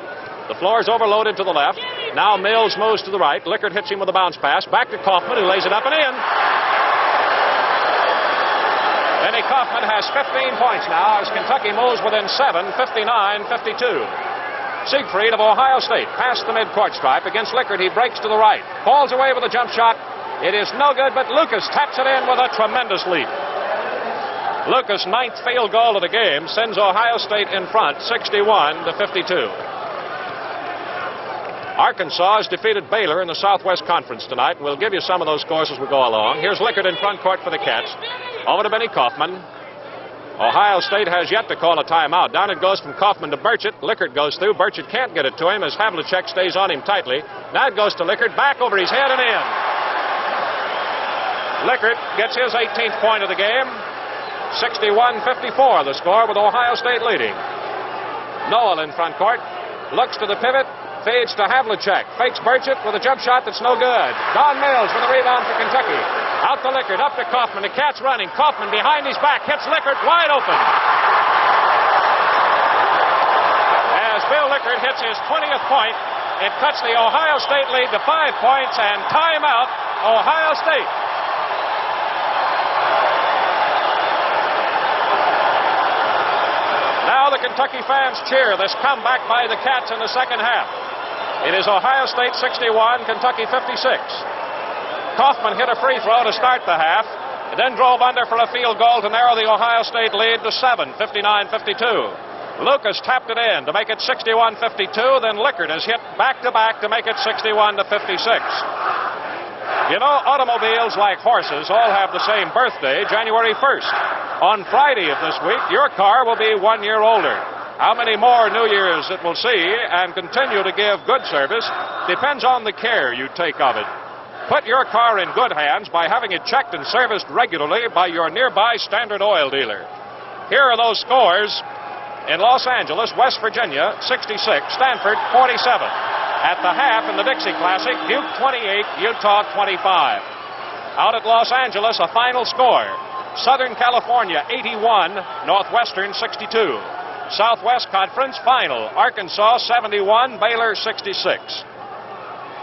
The floor is overloaded to the left. Now Mills moves to the right. Lickert hits him with a bounce pass. Back to Kaufman, who lays it up and in. Benny Kaufman has 15 points now as Kentucky moves within 7, 59-52. Siegfried of Ohio State past the midcourt stripe against Lickert. He breaks to the right. Falls away with a jump shot. It is no good, but Lucas taps it in with a tremendous leap. Lucas' ninth field goal of the game sends Ohio State in front, 61-52. Arkansas has defeated Baylor in the Southwest Conference tonight. We'll give you some of those scores as we go along. Here's Lickert in front court for the Cats. Over to Benny Kaufman. Ohio State has yet to call a timeout. Down it goes from Kaufman to Burchett. Lickert goes through. Burchett can't get it to him as Havlicek stays on him tightly. Now it goes to Lickert. Back over his head and in. Lickert gets his 18th point of the game. 61-54 the score with Ohio State leading. Noel in front court. Looks to the pivot. Fades to Havlicek. Fakes Burchett with a jump shot that's no good. Don Mills with a rebound for Kentucky. Out to Lickert, up to Kaufman. The Cats running. Kaufman behind his back hits Lickert wide open. A Lickard hits his 20th point. It cuts the Ohio State lead to 5 points, and timeout, Ohio State. Now the Kentucky fans cheer this comeback by the Cats in the second half. It is Ohio State 61, Kentucky 56. Kaufman hit a free throw to start the half, and then drove under for a field goal to narrow the Ohio State lead to 7, 59-52. Lucas tapped it in to make it 61-52, then Lickard has hit back-to-back to make it 61-56. You know, automobiles, like horses, all have the same birthday, January 1st. On Friday of this week, your car will be 1 year older. How many more New Years it will see and continue to give good service depends on the care you take of it. Put your car in good hands by having it checked and serviced regularly by your nearby Standard Oil dealer. Here are those scores. In Los Angeles, West Virginia, 66, Stanford, 47. At the half in the Dixie Classic, Butte 28, Utah 25. Out at Los Angeles, a final score. Southern California, 81, Northwestern, 62. Southwest Conference final, Arkansas, 71, Baylor, 66.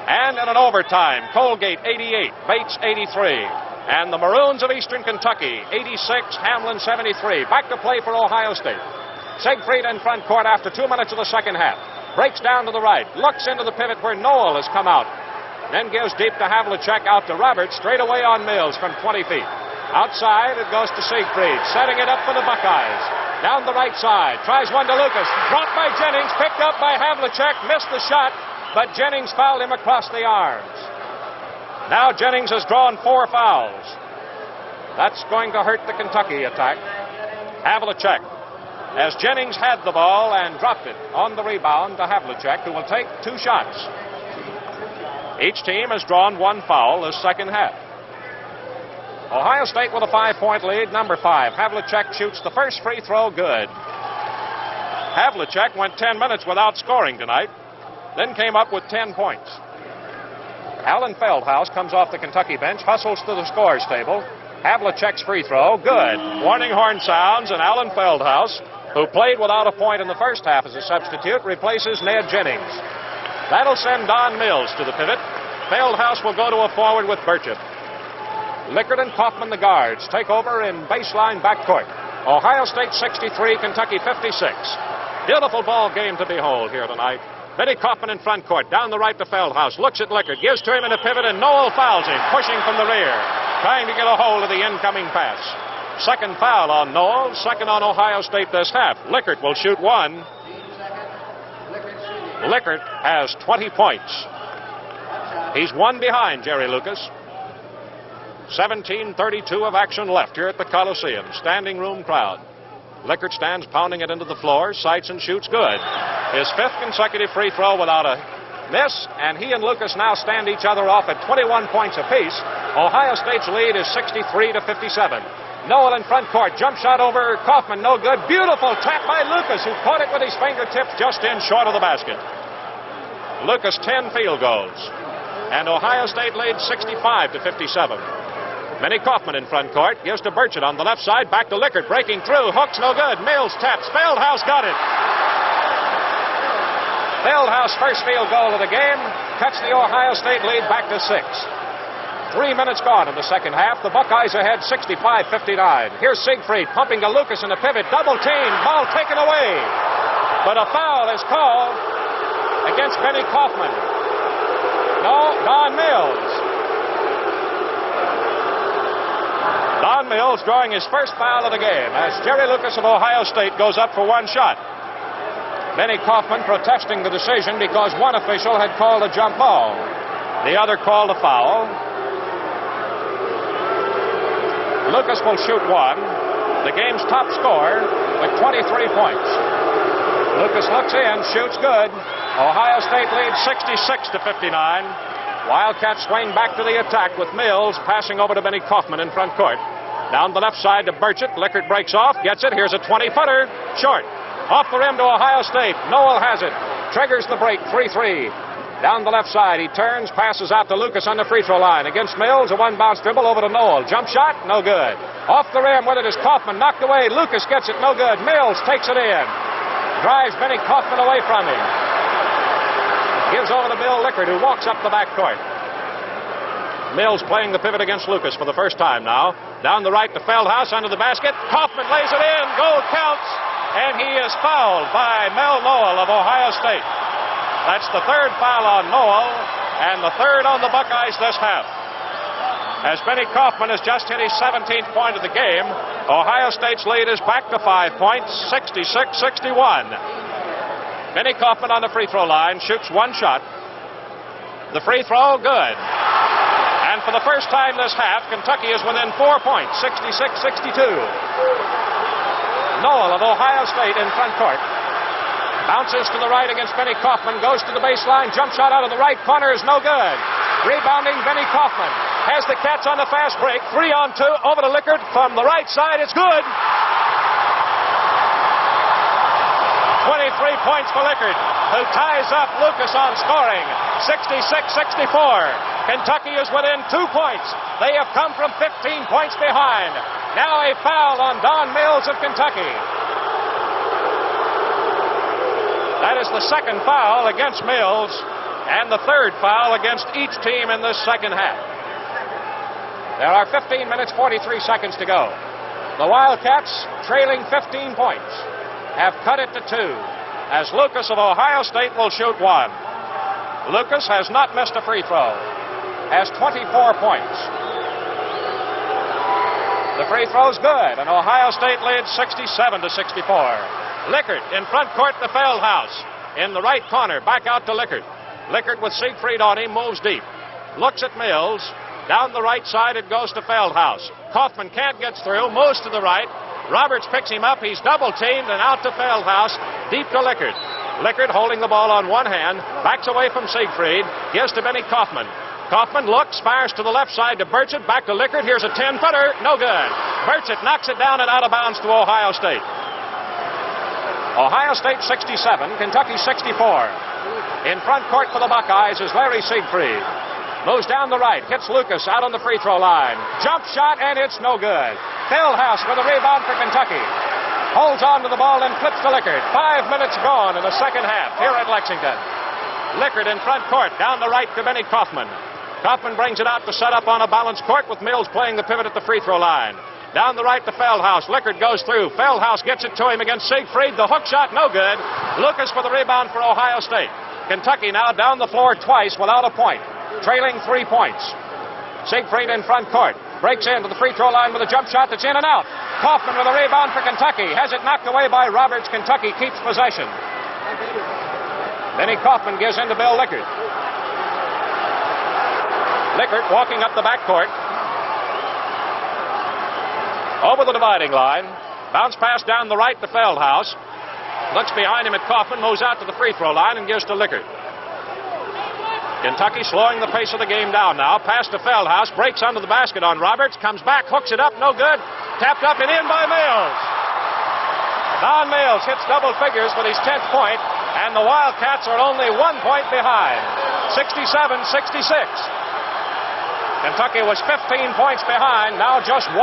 And in an overtime, Colgate 88, Bates 83. And the Maroons of Eastern Kentucky 86, Hamlin 73. Back to play for Ohio State. Siegfried in front court after 2 minutes of the second half. Breaks down to the right, looks into the pivot where Noel has come out. Then gives deep to Havlicek, out to Roberts, straight away on Mills from 20 feet. Outside it goes to Siegfried, setting it up for the Buckeyes. Down the right side, tries one to Lucas. Dropped by Jennings, picked up by Havlicek, missed the shot. But Jennings fouled him across the arms. Now Jennings has drawn 4 fouls. That's going to hurt the Kentucky attack. Havlicek, as Jennings had the ball and dropped it on the rebound to Havlicek, who will take 2 shots. Each team has drawn 1 foul this second half. Ohio State with a 5-point lead, number 5. Havlicek shoots the first free throw, good. Havlicek went 10 minutes without scoring tonight, then came up with 10 points. Alan Feldhaus comes off the Kentucky bench, hustles to the scorer's table. Havlicek's free throw, good. Warning horn sounds, and Alan Feldhaus, who played without a point in the first half as a substitute, replaces Ned Jennings. That'll send Don Mills to the pivot. Feldhaus will go to a forward with Burchett. Lickard and Kaufman, the guards, take over in baseline backcourt. Ohio State 63, Kentucky 56. Beautiful ball game to behold here tonight. Benny Kaufman in front court, down the right to Feldhaus, looks at Lickard, gives to him in a pivot, and Noel fouls him, pushing from the rear, trying to get a hold of the incoming pass. Second foul on Noel, second on Ohio State this half. Lickard will shoot 1. Lickard has 20 points. He's 1 behind Jerry Lucas. 17:32 of action left here at the Coleseum. Standing room crowd. Lickard stands pounding it into the floor, sights and shoots good. His 5th consecutive free throw without a miss, and he and Lucas now stand each other off at 21 points apiece. Ohio State's lead is 63-57. Noel in front court, jump shot over Kaufman, no good. Beautiful tap by Lucas, who caught it with his fingertips just in short of the basket. Lucas 10 field goals, and Ohio State leads 65-57. Benny Kaufman in front court, gives to Burchett on the left side, back to Lickard, breaking through, hooks no good, Mills taps, Feldhaus got it. Feldhaus' first field goal of the game cuts the Ohio State lead back to 6. 3 minutes gone in the second half. The Buckeyes ahead 65-59. Here's Siegfried pumping to Lucas in the pivot, double team, ball taken away. But a foul is called against Benny Kaufman. No, Don Mills. Don Mills drawing his first foul of the game as Jerry Lucas of Ohio State goes up for 1 shot. Benny Kaufman protesting the decision because one official had called a jump ball. The other called a foul. Lucas will shoot 1. The game's top scorer with 23 points. Lucas looks in, shoots good. Ohio State leads 66-59. Wildcats swing back to the attack with Mills passing over to Benny Kaufman in front court. Down the left side to Burchett. Lickard breaks off, gets it. Here's a 20-footer. Short. Off the rim to Ohio State. Noel has it. Triggers the break. 3-3. Down the left side. He turns, passes out to Lucas on the free throw line. Against Mills, a 1-bounce dribble over to Noel. Jump shot, no good. Off the rim with it is Kaufman. Knocked away. Lucas gets it, no good. Mills takes it in. Drives Benny Kaufman away from him. gives over to Bill Lickard, who walks up the backcourt. Mills playing the pivot against Lucas for the first time now. Down the right to Feldhaus under the basket. Kaufman lays it in. Goal counts. And he is fouled by Mel Noel of Ohio State. That's the third foul on Noel and the third on the Buckeyes this half. As Benny Kaufman has just hit his 17th point of the game, Ohio State's lead is back to 5 points, 66-61. Benny Kaufman on the free throw line shoots one shot. The free throw, good. And for the first time this half, Kentucky is within 4 points, 66-62. Noel of Ohio State in front court. Bounces to the right against Benny Kaufman, goes to the baseline, jump shot out of the right corner is no good. Rebounding Benny Kaufman. Has the Cats on the fast break. 3-on-2 over to Lickard from the right side. It's good. 23 points for Lickard, who ties up Lucas on scoring. 66-64. Kentucky is within 2 points. They have come from 15 points behind. Now a foul on Don Mills of Kentucky. That is the second foul against Mills and the third foul against each team in this second half. There are 15 minutes, 43 seconds to go. The Wildcats, trailing 15 points, have cut it to 2 as Lucas of Ohio State will shoot one. Lucas has not missed a free throw, has 24 points. The free throw's good, and Ohio State leads 67-64. Lickard in front court to Feldhaus. In the right corner, back out to Lickard. Lickard with Siegfried on him, moves deep. Looks at Mills. Down the right side, it goes to Feldhaus. Kaufman can't get through, moves to the right. Roberts picks him up. He's double-teamed and out to Feldhaus. Deep to Lickard. Lickard holding the ball on one hand, backs away from Siegfried, gives to Benny Kaufman. Kaufman looks, fires to the left side to Burchett, back to Lickard. Here's a 10-footer, no good. Burchett knocks it down and out of bounds to Ohio State. Ohio State 67, Kentucky 64. In front court for the Buckeyes is Larry Siegfried. Moves down the right, hits Lucas out on the free throw line. Jump shot, and it's no good. Feldhaus with a rebound for Kentucky. Holds on to the ball and flips to Lickard. 5 minutes gone in the second half here at Lexington. Lickard in front court, down the right to Benny Kaufman. Kaufman brings it out to set up on a balanced court with Mills playing the pivot at the free throw line. Down the right to Feldhaus. Lickard goes through. Feldhaus gets it to him against Siegfried. The hook shot, no good. Lucas for the rebound for Ohio State. Kentucky now down the floor twice without a point. Trailing 3 points. Siegfried in front court. Breaks into the free throw line with a jump shot that's in and out. Kaufman with a rebound for Kentucky. Has it knocked away by Roberts. Kentucky keeps possession. Benny Kaufman gives in to Bill Lickard. Lickard walking up the backcourt. Over the dividing line. Bounce pass down the right to Feldhaus. Looks behind him at Kaufman. Moves out to the free throw line and gives to Lickard. Kentucky slowing the pace of the game down now. Pass to Feldhaus. Breaks under the basket on Roberts. Comes back. Hooks it up. No good. Tapped up and in by Mills. Don Mills hits double figures with his 10th point. And the Wildcats are only 1 point behind. 67-66. Kentucky was 15 points behind. Now just 1.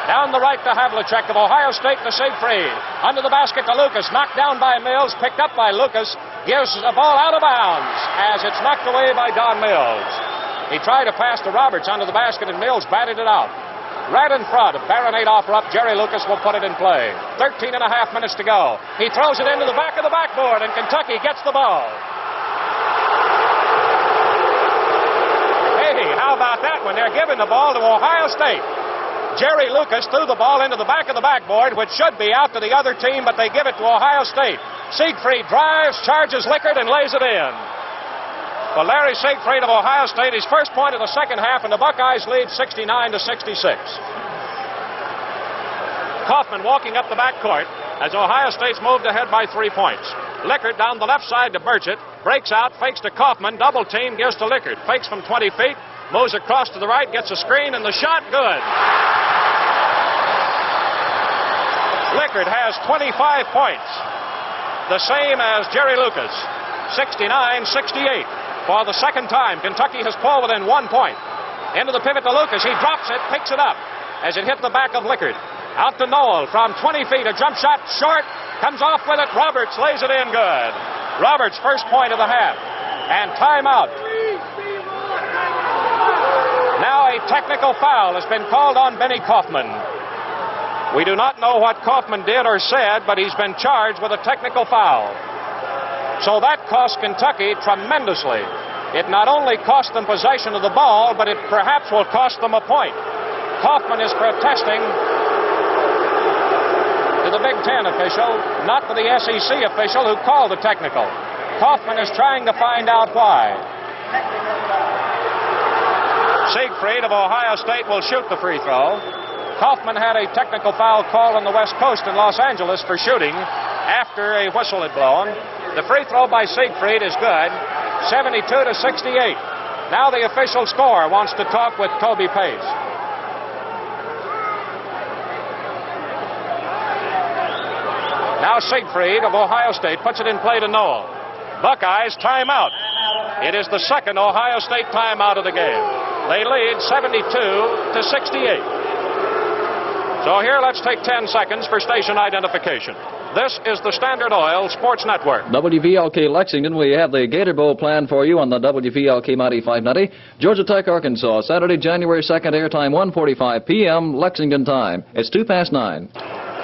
Down the right to Havlicek of Ohio State to Siegfried. Under the basket to Lucas. Knocked down by Mills. Picked up by Lucas. Gives the ball out of bounds as it's knocked away by Don Mills. He tried to pass to Roberts under the basket and Mills batted it out. Right in front of Baron Adolph Rupp, Jerry Lucas will put it in play. 13 and a half minutes to go. He throws it into the back of the backboard and Kentucky gets the ball. Hey, how about that when they're giving the ball to Ohio State? Jerry Lucas threw the ball into the back of the backboard, which should be out to the other team, but they give it to Ohio State. Siegfried drives, charges Lickard, and lays it in. For Larry Siegfried of Ohio State, his first point of the second half, and the Buckeyes lead 69-66. Kaufman walking up the backcourt as Ohio State's moved ahead by 3 points. Lickard down the left side to Burchett, breaks out, fakes to Kaufman, double team, gives to Lickard, fakes from 20 feet, moves across to the right, gets a screen, and the shot, good. Lickard has 25 points, the same as Jerry Lucas, 69-68. For the second time, Kentucky has pulled within 1 point. Into the pivot to Lucas. He drops it, picks it up as it hit the back of Lickard. Out to Noel from 20 feet. A jump shot short. Comes off with it. Roberts lays it in good. Roberts' first point of the half. And timeout. Now a technical foul has been called on Benny Kaufman. We do not know what Kaufman did or said, but he's been charged with a technical foul. So that cost Kentucky tremendously. It not only cost them possession of the ball, but it perhaps will cost them a point. Kaufman is protesting to the Big Ten official, not to the SEC official who called the technical. Kaufman is trying to find out why. Siegfried of Ohio State will shoot the free throw. Kaufman had a technical foul call on the West Coast in Los Angeles for shooting after a whistle had blown. The free throw by Siegfried is good, 72-68. Now the official scorer wants to talk with Toby Pace. Now Siegfried of Ohio State puts it in play to Noel. Buckeyes timeout. It is the second Ohio State timeout of the game. They lead 72-68. So here, let's take 10 seconds for station identification. This is the Standard Oil Sports Network. WVLK Lexington, we have the Gator Bowl planned for you on the WVLK Mighty 590. Georgia Tech, Arkansas, Saturday, January 2nd, airtime 1:45 p.m. Lexington time. It's 9:02.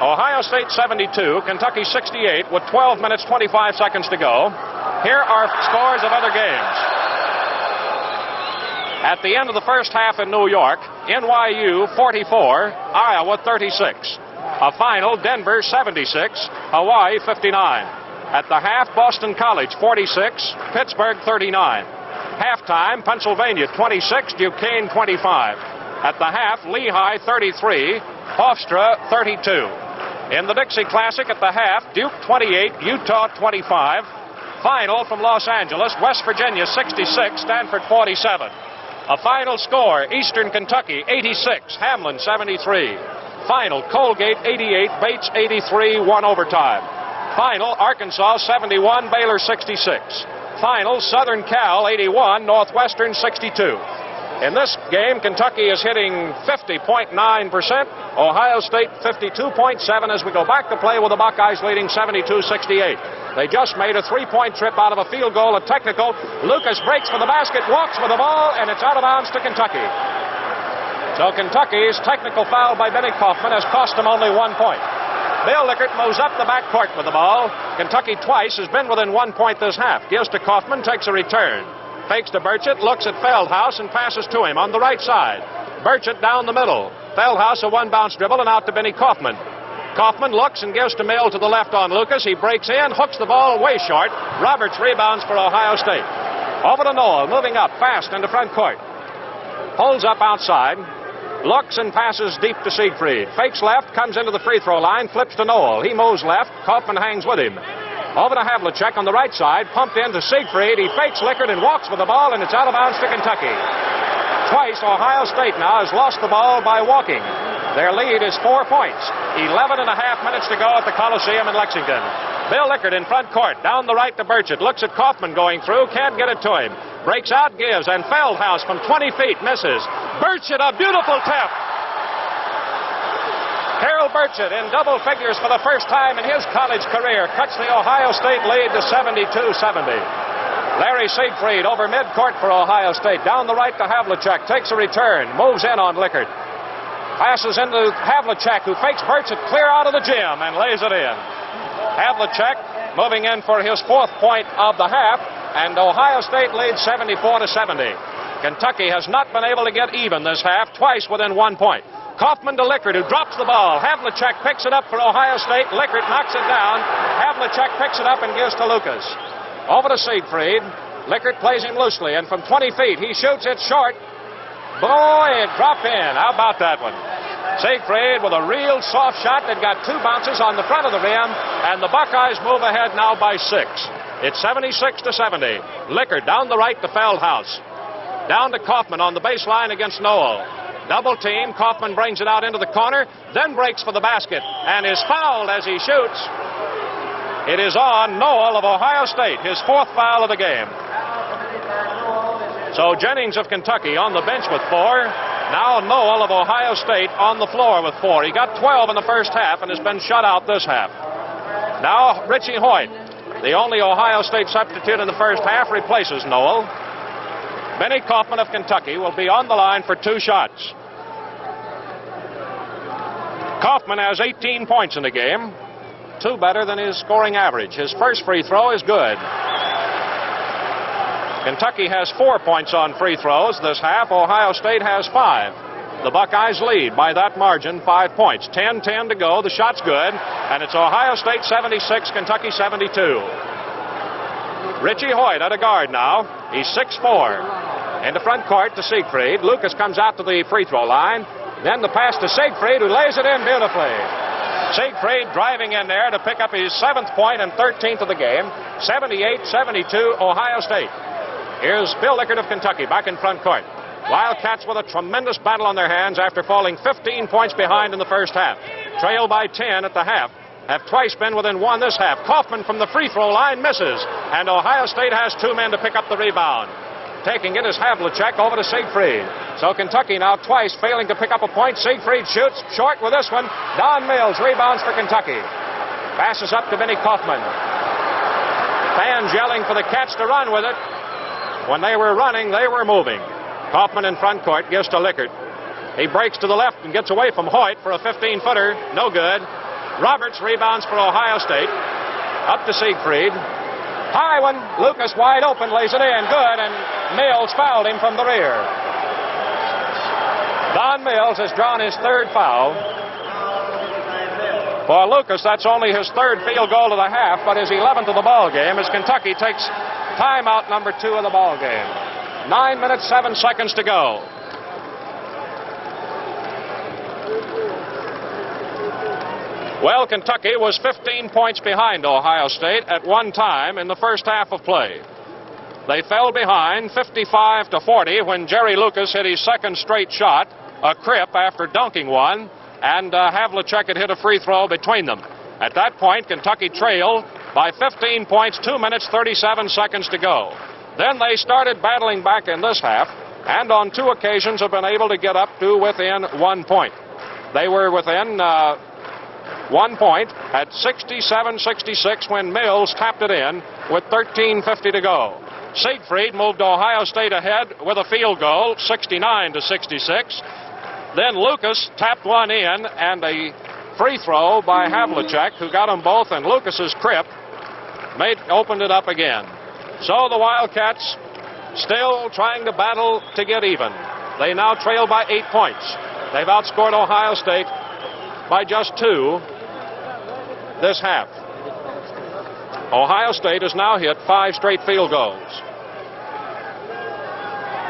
Ohio State 72, Kentucky 68, with 12 minutes 25 seconds to go. Here are scores of other games. At the end of the first half in New York, NYU 44, Iowa 36. A final, Denver 76, Hawaii 59. At the half, Boston College 46, Pittsburgh 39. Halftime, Pennsylvania 26, Duquesne 25. At the half, Lehigh 33, Hofstra 32. In the Dixie Classic at the half, Duke 28, Utah 25. Final from Los Angeles, West Virginia 66, Stanford 47. A final score, Eastern Kentucky 86, Hamlin 73. Final, Colgate 88, Bates 83, 1 overtime. Final, Arkansas 71, Baylor 66. Final, Southern Cal 81, Northwestern 62. In this game, Kentucky is hitting 50.9%, Ohio State 52.7 as we go back to play with the Buckeyes leading 72-68. They just made a three-point trip out of a field goal, a technical. Lucas breaks for the basket, walks with the ball, and it's out of bounds to Kentucky. So Kentucky's technical foul by Benny Kaufman has cost them only 1 point. Bill Lickert moves up the backcourt with the ball. Kentucky twice has been within 1 point this half. Gives to Kaufman, takes a return. Fakes to Burchett, looks at Feldhaus, and passes to him on the right side. Burchett down the middle. Feldhaus a one-bounce dribble and out to Benny Kaufman. Kaufman looks and gives to Mill to the left on Lucas. He breaks in, hooks the ball way short. Roberts rebounds for Ohio State. Over to Noel, moving up fast into front court. Holds up outside. Looks and passes deep to Siegfried. Fakes left, comes into the free throw line, flips to Noel. He moves left. Kaufman hangs with him. Over to Havlicek on the right side, pumped into Siegfried. He fakes Lickert and walks with the ball, and it's out of bounds to Kentucky. Twice, Ohio State now has lost the ball by walking. Their lead is 4 points. 11 and a half minutes to go at the Coleseum in Lexington. Bill Lickert in front court, down the right to Burchett. Looks at Kaufman going through, can't get it to him. Breaks out, gives, and Feldhaus from 20 feet misses. Burchett, a beautiful tap. Harold Burchett in double figures for the first time in his college career cuts the Ohio State lead to 72-70. Larry Siegfried over midcourt for Ohio State. Down the right to Havlicek. Takes a return. Moves in on Lickert. Passes into Havlicek, who fakes Burchett clear out of the gym and lays it in. Havlicek moving in for his 4th point of the half. And Ohio State leads 74-70. Kentucky has not been able to get even this half. Twice within 1 point. Kaufman to Lickert, who drops the ball. Havlicek picks it up for Ohio State. Lickert knocks it down. Havlicek picks it up and gives to Lucas. Over to Siegfried. Lickert plays him loosely, and from 20 feet, he shoots it short. Boy, it dropped in. How about that one? Siegfried with a real soft shot that got 2 bounces on the front of the rim, and the Buckeyes move ahead now by 6. It's 76-70. Lickert down the right to Feldhaus. Down to Kaufman on the baseline against Noel. Double team. Kaufman brings it out into the corner, then breaks for the basket, and is fouled as he shoots. It is on Noel of Ohio State, his 4th foul of the game. So Jennings of Kentucky on the bench with 4. Now Noel of Ohio State on the floor with 4. He got 12 in the first half and has been shut out this half. Now Richie Hoyt the only Ohio State substitute in the first half, replaces Noel. Benny Kaufman of Kentucky will be on the line for 2 shots. Kaufman has 18 points in the game, 2 better than his scoring average. His first free throw is good. Kentucky has 4 points on free throws this half. Ohio State has 5. The Buckeyes lead by that margin, 5 points. 10-10 to go. The shot's good, and it's Ohio State 76, Kentucky 72. Richie Hoyt at a guard now. He's 6'4". In the front court to Siegfried. Lucas comes out to the free throw line. Then the pass to Siegfried, who lays it in beautifully. Siegfried driving in there to pick up his 7th point and 13th of the game. 78-72, Ohio State. Here's Bill Lickert of Kentucky back in front court. Wildcats with a tremendous battle on their hands after falling 15 points behind in the first half. Trailed by 10 at the half. Have twice been within 1 this half. Kaufman from the free throw line misses. And Ohio State has 2 men to pick up the rebound. Taking it is Havlicek over to Siegfried. So Kentucky now twice failing to pick up a point. Siegfried shoots short with this one. Don Mills rebounds for Kentucky. Passes up to Benny Kaufman. Fans yelling for the Cats to run with it. When they were running, they were moving. Kaufman in front court gives to Lickert. He breaks to the left and gets away from Hoyt for a 15-footer. No good. Roberts rebounds for Ohio State. Up to Siegfried. High one. Lucas wide open, lays it in. Good, and Mills fouled him from the rear. Don Mills has drawn his 3rd foul. For Lucas, that's only his 3rd field goal of the half, but his 11th of the ball game as Kentucky takes timeout number 2 of the ball game. 9 minutes, 7 seconds to go. Well, Kentucky was 15 points behind Ohio State at one time in the first half of play. They fell behind 55-40 when Jerry Lucas hit his 2nd straight shot, a crip after dunking one, and Havlicek had hit a free throw between them. At that point, Kentucky trailed by 15 points, 2 minutes, 37 seconds to go. Then they started battling back in this half, and on 2 occasions have been able to get up to within 1 point. They were within 1 point at 67-66 when Mills tapped it in with 13:50 to go. Siegfried moved Ohio State ahead with a field goal, 69-66. Then Lucas tapped one in, and a free throw by Havlicek, who got them both, and Lucas's crip opened it up again. So the Wildcats still trying to battle to get even. They now trail by 8 points. They've outscored Ohio State by just 2 this half. Ohio State has now hit 5 straight field goals.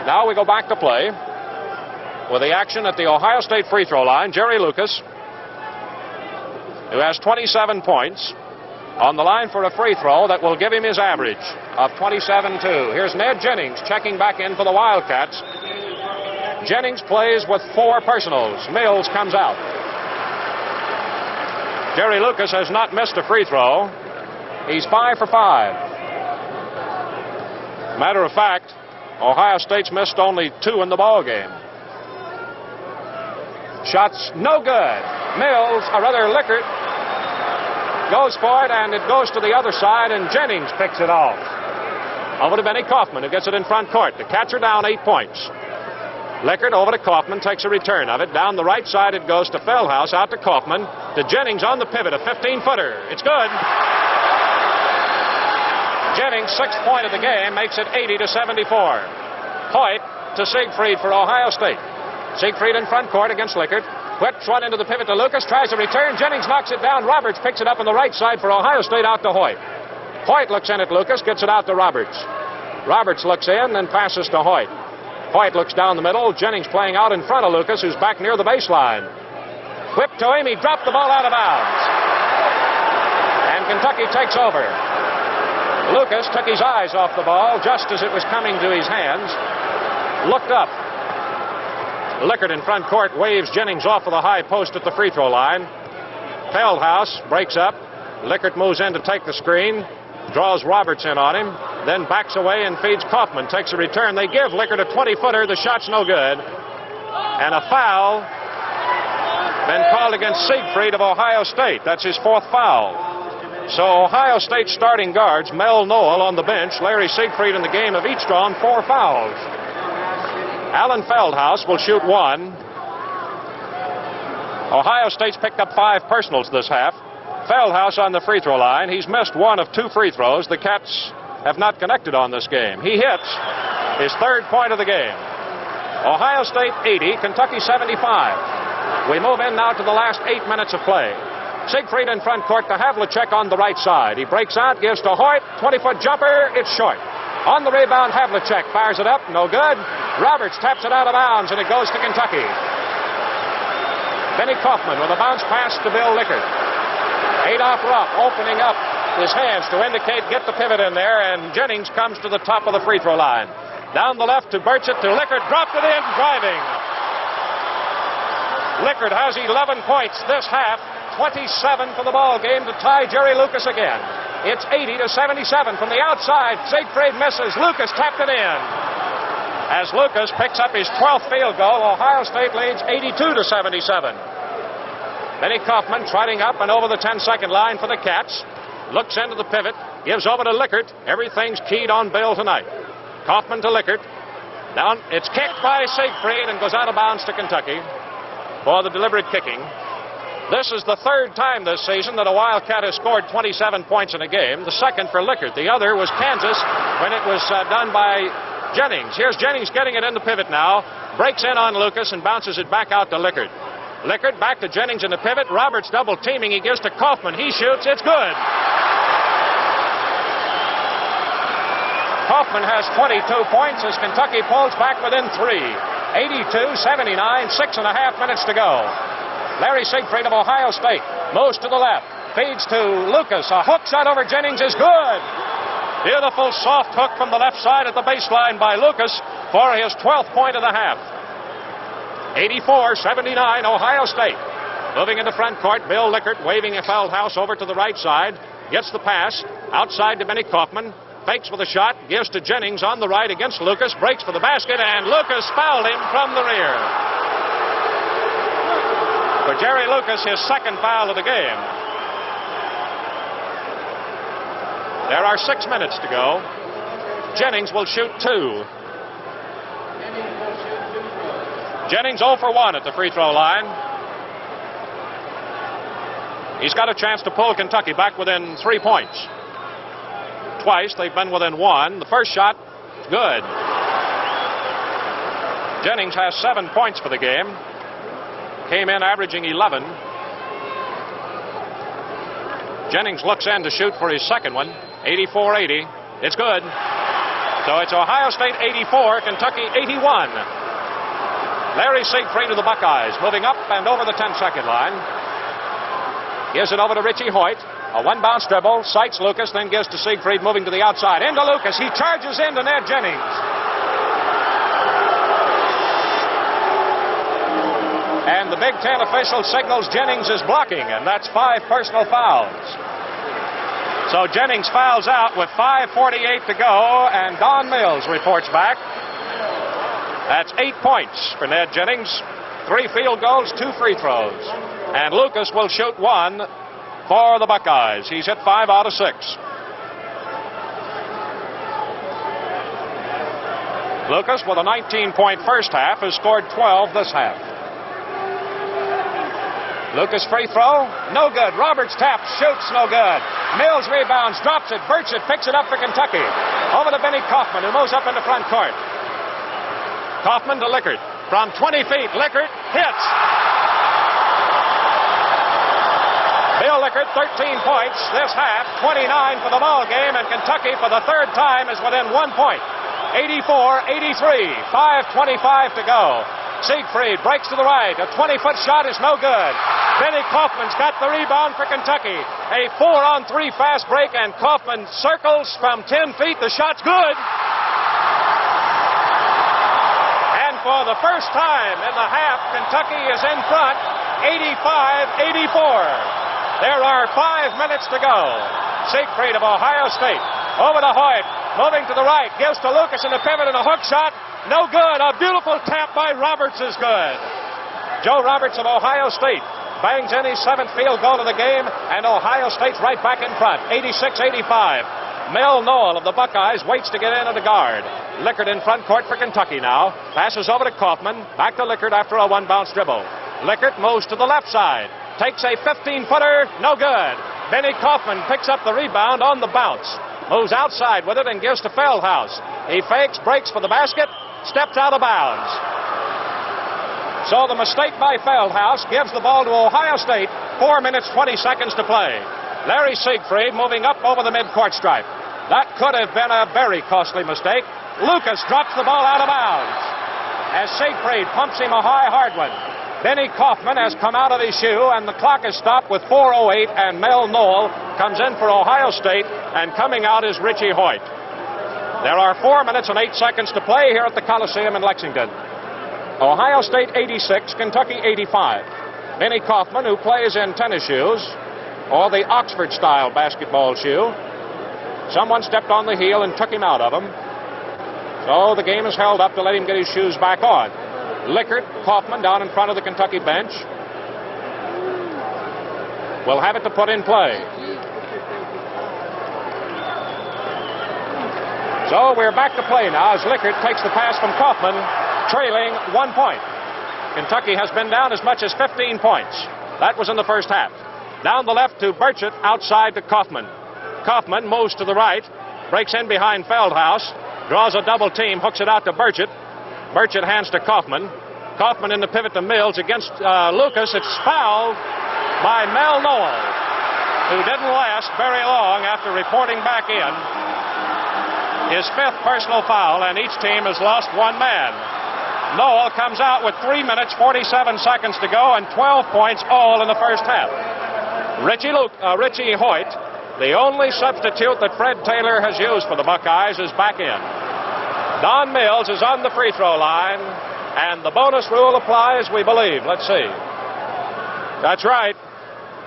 Now we go back to play with the action at the Ohio State free throw line. Jerry Lucas, who has 27 points, on the line for a free throw that will give him his average of 27-2. Here's Ned Jennings checking back in for the Wildcats. Jennings plays with 4 personals. Mills comes out. Jerry Lucas has not missed a free throw. He's 5 for 5. Matter of fact, Ohio State's missed only 2 in the ball game. Shots no good. Mills, or rather Lickert, goes for it, and it goes to the other side, and Jennings picks it off. Over to Benny Kaufman, who gets it in front court. The Cats are down 8 points. Lickert over to Kaufman, takes a return of it. Down the right side it goes to Feldhaus, out to Kaufman, to Jennings on the pivot, a 15-footer. It's good. Jennings, 6th point of the game, makes it 80-74. Hoyt to Siegfried for Ohio State. Siegfried in front court against Lickert. Whips one into the pivot to Lucas, tries a return. Jennings knocks it down. Roberts picks it up on the right side for Ohio State, out to Hoyt. Hoyt looks in at Lucas, gets it out to Roberts. Roberts looks in and passes to Hoyt. Hoyt looks down the middle. Jennings playing out in front of Lucas, who's back near the baseline. Whipped to him. He dropped the ball out of bounds. And Kentucky takes over. Lucas took his eyes off the ball just as it was coming to his hands. Looked up. Lickert in front court waves Jennings off of the high post at the free throw line. Feldhaus breaks up. Lickert moves in to take the screen. Draws Roberts in on him. Then backs away and feeds Kaufman. Takes a return. They give Lickert a 20-footer. The shot's no good. And a foul been called against Siegfried of Ohio State. That's his 4th foul. So Ohio State starting guards, Mel Noel on the bench, Larry Siegfried in the game, have each drawn 4 fouls. Alan Feldhaus will shoot 1. Ohio State's picked up 5 personals this half. Feldhaus on the free throw line. He's missed 1 of 2 free throws. The Cats have not connected on this game. He hits his 3rd point of the game. Ohio State 80, Kentucky 75. We move in now to the last 8 minutes of play. Siegfried in front court to Havlicek on the right side. He breaks out, gives to Hoyt, 20-foot jumper, it's short. On the rebound, Havlicek fires it up, no good. Roberts taps it out of bounds, and it goes to Kentucky. Benny Kaufman with a bounce pass to Bill Lickert. Adolph Rupp opening up his hands to indicate get the pivot in there, and Jennings comes to the top of the free throw line. Down the left to Burchett to Lickert, dropped it in, driving. Lickert has 11 points this half. 27 for the ball game to tie Jerry Lucas again. It's 80-77 from the outside. Siegfried misses. Lucas tapped it in. As Lucas picks up his 12th field goal, Ohio State leads 82-77. Benny Kaufman trotting up and over the 10-second line for the Cats. Looks into the pivot, gives over to Lickert. Everything's keyed on Bill tonight. Kaufman to Lickert. Down, it's kicked by Siegfried and goes out of bounds to Kentucky for the deliberate kicking. This is the 3rd time this season that a Wildcat has scored 27 points in a game. The 2nd for Lickert. The other was Kansas when it was done by Jennings. Here's Jennings getting it in the pivot now. Breaks in on Lucas and bounces it back out to Lickert. Lickert back to Jennings in the pivot. Roberts double teaming. He gives to Kaufman. He shoots. It's good. Kaufman has 22 points as Kentucky pulls back within 3. 82-79, 6.5 minutes to go. Larry Siegfried of Ohio State moves to the left, feeds to Lucas. A hook shot over Jennings is good. Beautiful soft hook from the left side at the baseline by Lucas for his 12th point of the half. 84-79, Ohio State. Moving into front court, Bill Lickert waving a Feldhaus over to the right side. Gets the pass outside to Benny Kaufman. Fakes with a shot, gives to Jennings on the right against Lucas. Breaks for the basket, and Lucas fouled him from the rear. For Jerry Lucas, his 2nd foul of the game. There are 6 minutes to go. Jennings will shoot 2. Jennings 0 for 1 at the free throw line. He's got a chance to pull Kentucky back within 3 points. Twice they've been within 1. The first shot, good. Jennings has 7 points for the game. Came in averaging 11. Jennings looks in to shoot for his 2nd one. 84-80. It's good. So it's Ohio State 84, Kentucky 81. Larry Siegfried of the Buckeyes moving up and over the 10-second line. Gives it over to Richie Hoyt. A one-bounce dribble. Sights Lucas, then gives to Siegfried moving to the outside. Into Lucas. He charges into Ned Jennings. And the Big Ten official signals Jennings is blocking, and that's 5 personal fouls. So Jennings fouls out with 5:48 to go, and Don Mills reports back. That's 8 points for Ned Jennings. 3 field goals, 2 free throws. And Lucas will shoot 1 for the Buckeyes. He's hit 5 out of 6. Lucas, with a 19-point first half, has scored 12 this half. Lucas free throw, no good. Roberts taps, shoots, no good. Mills rebounds, drops it. Burchett picks it up for Kentucky. Over to Benny Kaufman, who moves up into front court. Kaufman to Lickert. From 20 feet, Lickert hits. Bill Lickert, 13 points this half, 29 for the ball game, and Kentucky for the 3rd time is within 1 point. 84-83, 5:25 to go. Siegfried breaks to the right. A 20-foot shot is no good. Benny Kaufman's got the rebound for Kentucky. A 4-on-3 fast break, and Kaufman circles from 10 feet. The shot's good. And for the first time in the half, Kentucky is in front, 85-84. There are 5 minutes to go. Siegfried of Ohio State over to Hoyt, moving to the right, gives to Lucas in the pivot and a hook shot. No good. A beautiful tap by Roberts is good. Joe Roberts of Ohio State bangs in his 7th field goal of the game, and Ohio State's right back in front, 86-85. Mel Noel of the Buckeyes waits to get in at the guard. Lickard in front court for Kentucky now. Passes over to Kaufman. Back to Lickard after a one-bounce dribble. Lickard moves to the left side. Takes a 15-footer. No good. Benny Kaufman picks up the rebound on the bounce. Moves outside with it and gives to Feldhaus. He fakes, breaks for the basket, steps out of bounds. So the mistake by Feldhaus gives the ball to Ohio State. 4 minutes, 20 seconds to play. Larry Siegfried moving up over the midcourt stripe. That could have been a very costly mistake. Lucas drops the ball out of bounds as Siegfried pumps him a hard one. Benny Kaufman has come out of his shoe, and the clock is stopped with 4:08, and Mel Noel comes in for Ohio State, and coming out is Richie Hoyt. There are 4 minutes and 8 seconds to play here at the Coleseum in Lexington. Ohio State 86, Kentucky 85. Benny Kaufman, who plays in tennis shoes, or the Oxford-style basketball shoe. Someone stepped on the heel and took him out of him. So the game is held up to let him get his shoes back on. Lickard, Kaufman down in front of the Kentucky bench. Will have it to put in play. So we're back to play now as Lickard takes the pass from Kaufman, trailing 1 point. Kentucky has been down as much as 15 points. That was in the first half. Down the left to Burchett, outside to Kaufman. Kaufman moves to the right, breaks in behind Feldhaus, draws a double team, hooks it out to Burchett. Burchett hands to Kaufman. Kaufman in the pivot to Mills against Lucas. It's fouled by Mel Noel, who didn't last very long after reporting back in. His 5th personal foul, and each team has lost 1 man. Noel comes out with 3 minutes, 47 seconds to go, and 12 points all in the first half. Richie Hoyt, the only substitute that Fred Taylor has used for the Buckeyes, is back in. Don Mills is on the free throw line, and the bonus rule applies, we believe. Let's see. That's right.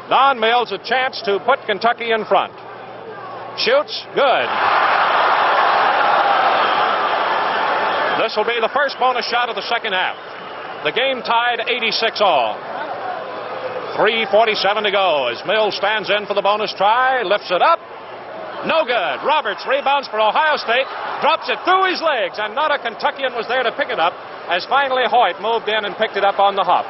Don Mills a chance to put Kentucky in front. Shoots. Good. This will be the first bonus shot of the second half. The game tied 86 all. 3:47 to go as Mills stands in for the bonus try, lifts it up. No good. Roberts rebounds for Ohio State, drops it through his legs, and not a Kentuckian was there to pick it up as finally Hoyt moved in and picked it up on the hop.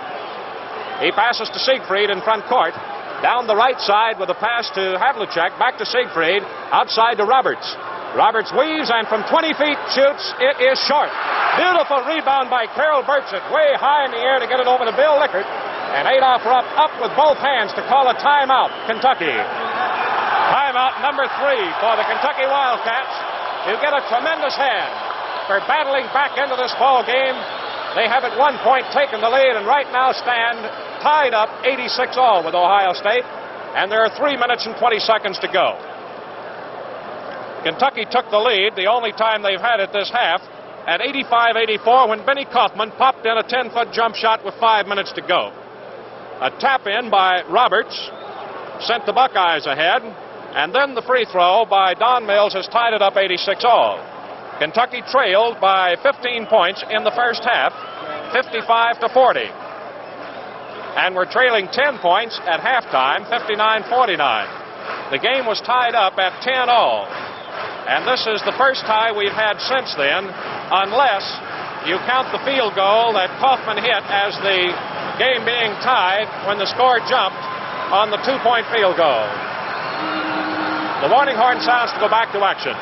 He passes to Siegfried in front court, down the right side with a pass to Havlicek, back to Siegfried, outside to Roberts. Roberts weaves and from 20 feet shoots. It is short. Beautiful rebound by Carroll Burchett, way high in the air to get it over to Bill Lickard. And Adolph Rupp up with both hands to call a timeout, Kentucky. Timeout number 3 for the Kentucky Wildcats, who get a tremendous hand for battling back into this ball game. They have at one point taken the lead and right now stand tied up 86 all with Ohio State. And there are 3 minutes and 20 seconds to go. Kentucky took the lead the only time they've had it this half at 85-84 when Benny Kaufman popped in a 10-foot jump shot with 5 minutes to go. A tap-in by Roberts sent the Buckeyes ahead, and then the free throw by Don Mills has tied it up 86 all. Kentucky trailed by 15 points in the first half, 55-40. And we're trailing 10 points at halftime, 59-49. The game was tied up at 10 all. And this is the first tie we've had since then, unless you count the field goal that Kaufman hit as the game being tied when the score jumped on the 2-point field goal. The warning horn sounds to go back to action.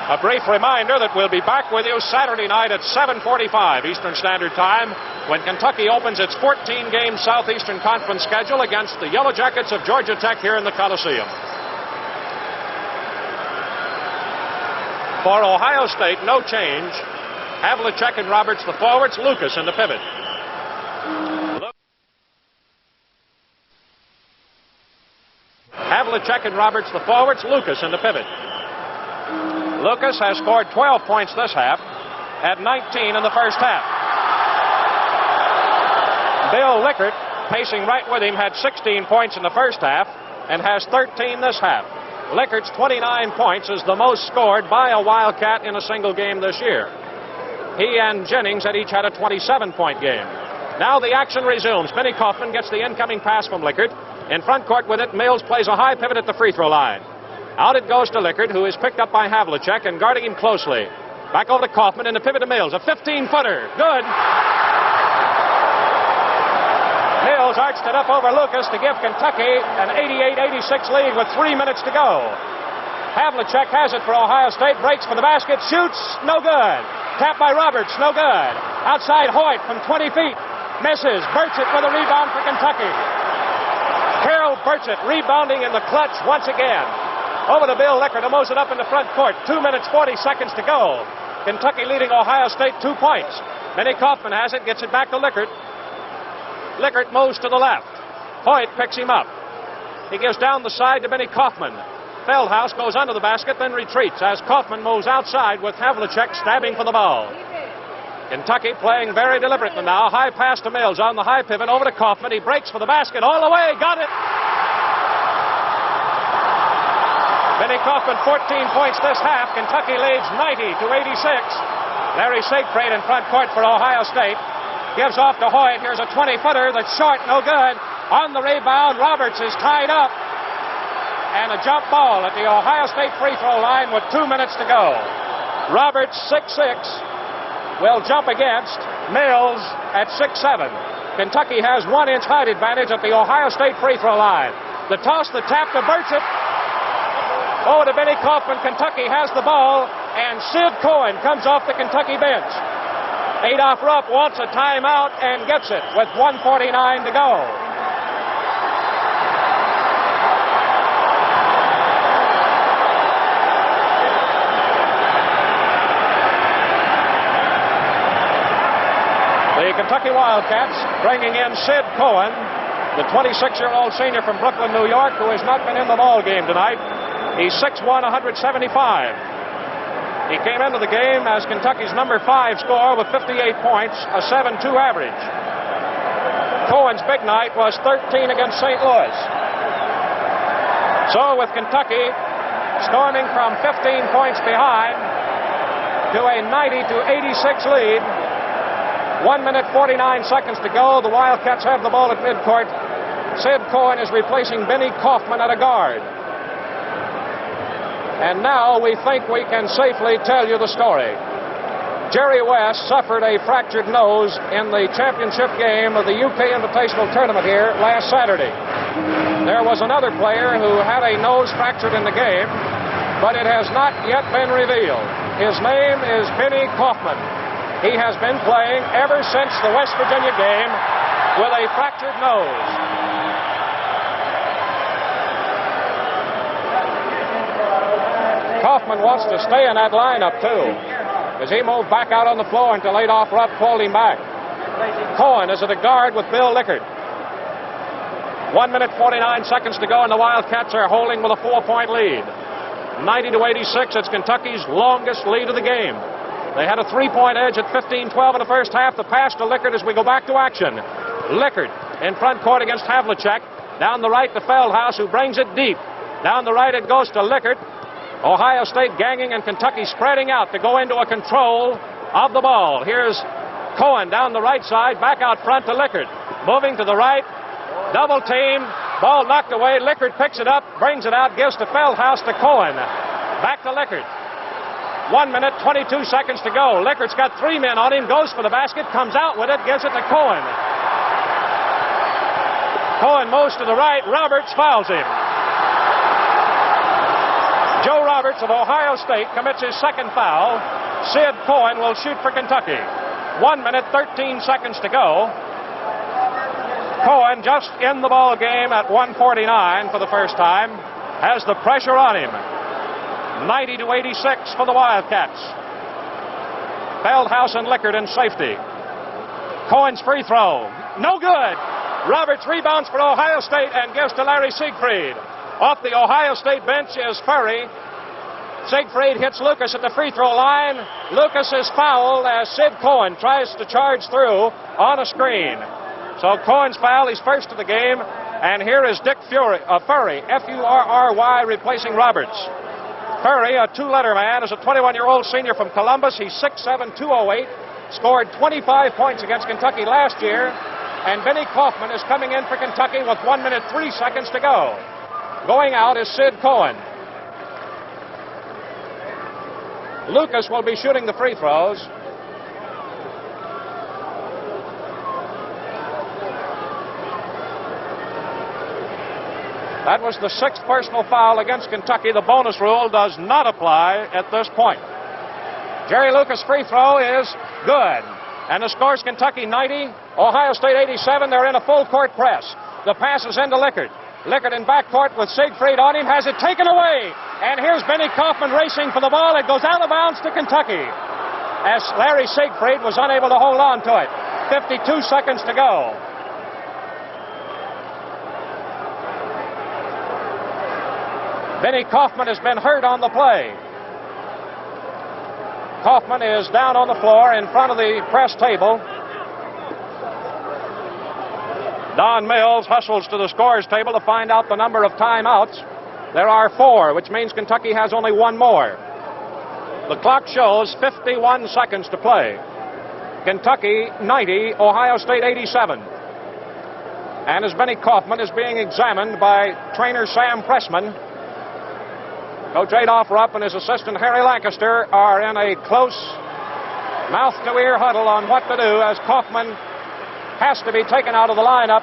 A brief reminder that we'll be back with you Saturday night at 7:45 Eastern Standard Time when Kentucky opens its 14-game Southeastern Conference schedule against the Yellow Jackets of Georgia Tech here in the Coliseum. For Ohio State, no change. Havlicek and Roberts the forwards, Lucas in the pivot. Havlicek and Roberts the forwards, Lucas in the pivot. Lucas has scored 12 points this half, had 19 in the first half. Bill Lickard, pacing right with him, had 16 points in the first half and has 13 this half. Lickard's 29 points is the most scored by a Wildcat in a single game this year. He and Jennings had each had a 27-point game. Now the action resumes. Benny Kaufman gets the incoming pass from Lickard. In front court with it, Mills plays a high pivot at the free throw line. Out it goes to Lickard, who is picked up by Havlicek and guarding him closely. Back over to Kaufman and the pivot to Mills. A 15-footer. Good. Mills arched it up over Lucas to give Kentucky an 88-86 lead with 3 minutes to go. Havlicek has it for Ohio State. Breaks for the basket. Shoots. No good. Tapped by Roberts. No good. Outside Hoyt from 20 feet. Misses. Burchett with a rebound for Kentucky. Carol Burchett rebounding in the clutch once again. Over to Bill Lickard to mows it up in the front court. 2 minutes, 40 seconds to go. Kentucky leading Ohio State 2 points. Benny Kaufman has it. Gets it back to Lickard. Lickard moves to the left. Hoyt picks him up. He gives down the side to Benny Kaufman. Feldhaus goes under the basket, then retreats as Kaufman moves outside with Havlicek stabbing for the ball. Kentucky playing very deliberately now. High pass to Mills on the high pivot over to Kaufman. He breaks for the basket all the way. Got it. Benny Kaufman 14 points this half. Kentucky leads 90-86. Larry Siegfried in front court for Ohio State. Gives off to Hoyt. Here's a 20-footer that's short, no good. On the rebound, Roberts is tied up. And a jump ball at the Ohio State free throw line with 2 minutes to go. Roberts, 6'6", will jump against Mills at 6'7". Kentucky has 1 inch height advantage at the Ohio State free throw line. The toss, the tap to Burchett. Over to Benny Kaufman. Kentucky has the ball, and Sid Cohen comes off the Kentucky bench. Adolph Rupp wants a timeout and gets it with 1:49 to go. The Kentucky Wildcats bringing in Sid Cohen, the 26-year-old senior from Brooklyn, New York, who has not been in the ball game tonight. He's 6'1", 175. He came into the game as Kentucky's number 5 scorer with 58 points, a 7.2 average. Cohen's big night was 13 against St. Louis. So with Kentucky storming from 15 points behind to a 90-86 lead, 1 minute, 49 seconds to go. The Wildcats have the ball at midcourt. Sid Cohen is replacing Benny Kaufman at a guard. And now we think we can safely tell you the story. Jerry West suffered a fractured nose in the championship game of the UK Invitational Tournament here last Saturday. There was another player who had a nose fractured in the game, but it has not yet been revealed. His name is Benny Kaufman. He has been playing ever since the West Virginia game with a fractured nose. Kaufman wants to stay in that lineup, too, as he moved back out on the floor until Adolph Rupp called him back. Cohen is at a guard with Bill Lickard. 1 minute, 49 seconds to go, and the Wildcats are holding with a 4-point lead. 90-86, it's Kentucky's longest lead of the game. They had a 3-point edge at 15-12 in the first half. The pass to Lickard as we go back to action. Lickard in front court against Havlicek. Down the right to Feldhaus, who brings it deep. Down the right it goes to Lickard. Ohio State ganging and Kentucky spreading out to go into a control of the ball. Here's Cohen down the right side, back out front to Lickard. Moving to the right, double team, ball knocked away. Lickard picks it up, brings it out, gives to Feldhaus to Cohen. Back to Lickard. 1 minute, 22 seconds to go. Lickard's got 3 men on him, goes for the basket, comes out with it, gives it to Cohen. Cohen moves to the right, Roberts fouls him. Joe Roberts of Ohio State commits his second foul. Sid Cohen will shoot for Kentucky. 1 minute, 13 seconds to go. Cohen just in the ball game at 1:49 for the first time. Has the pressure on him. 90-86 for the Wildcats. Feldhaus and Lickard in safety. Cohen's free throw. No good. Roberts rebounds for Ohio State and gives to Larry Siegfried. Off the Ohio State bench is Furry. Siegfried hits Lucas at the free throw line. Lucas is fouled as Sid Cohen tries to charge through on a screen. So Cohen's foul, he's first of the game. And here is Dick Furry, F-U-R-R-Y, replacing Roberts. Furry, a 2-letter man, is a 21-year-old senior from Columbus. He's 6'7", 208, scored 25 points against Kentucky last year, and Benny Kaufman is coming in for Kentucky with 1 minute 3 seconds to go. Going out is Sid Cohen. Lucas will be shooting the free throws. That was the 6th personal foul against Kentucky. The bonus rule does not apply at this point. Jerry Lucas' free throw is good. And the score's Kentucky 90, Ohio State 87. They're in a full court press. The pass is into Lickard. Lickard in backcourt with Siegfried on him, has it taken away. And here's Benny Kaufman racing for the ball. It goes out of bounds to Kentucky, as Larry Siegfried was unable to hold on to it. 52 seconds to go. Benny Kaufman has been hurt on the play. Kaufman is down on the floor in front of the press table. Don Mills hustles to the scorer's table to find out the number of timeouts. There are 4, which means Kentucky has only 1 more. The clock shows 51 seconds to play. Kentucky 90, Ohio State 87. And as Benny Kaufman is being examined by trainer Sam Pressman, Coach Adolph Rupp and his assistant Harry Lancaster are in a close mouth-to-ear huddle on what to do, as Kaufman has to be taken out of the lineup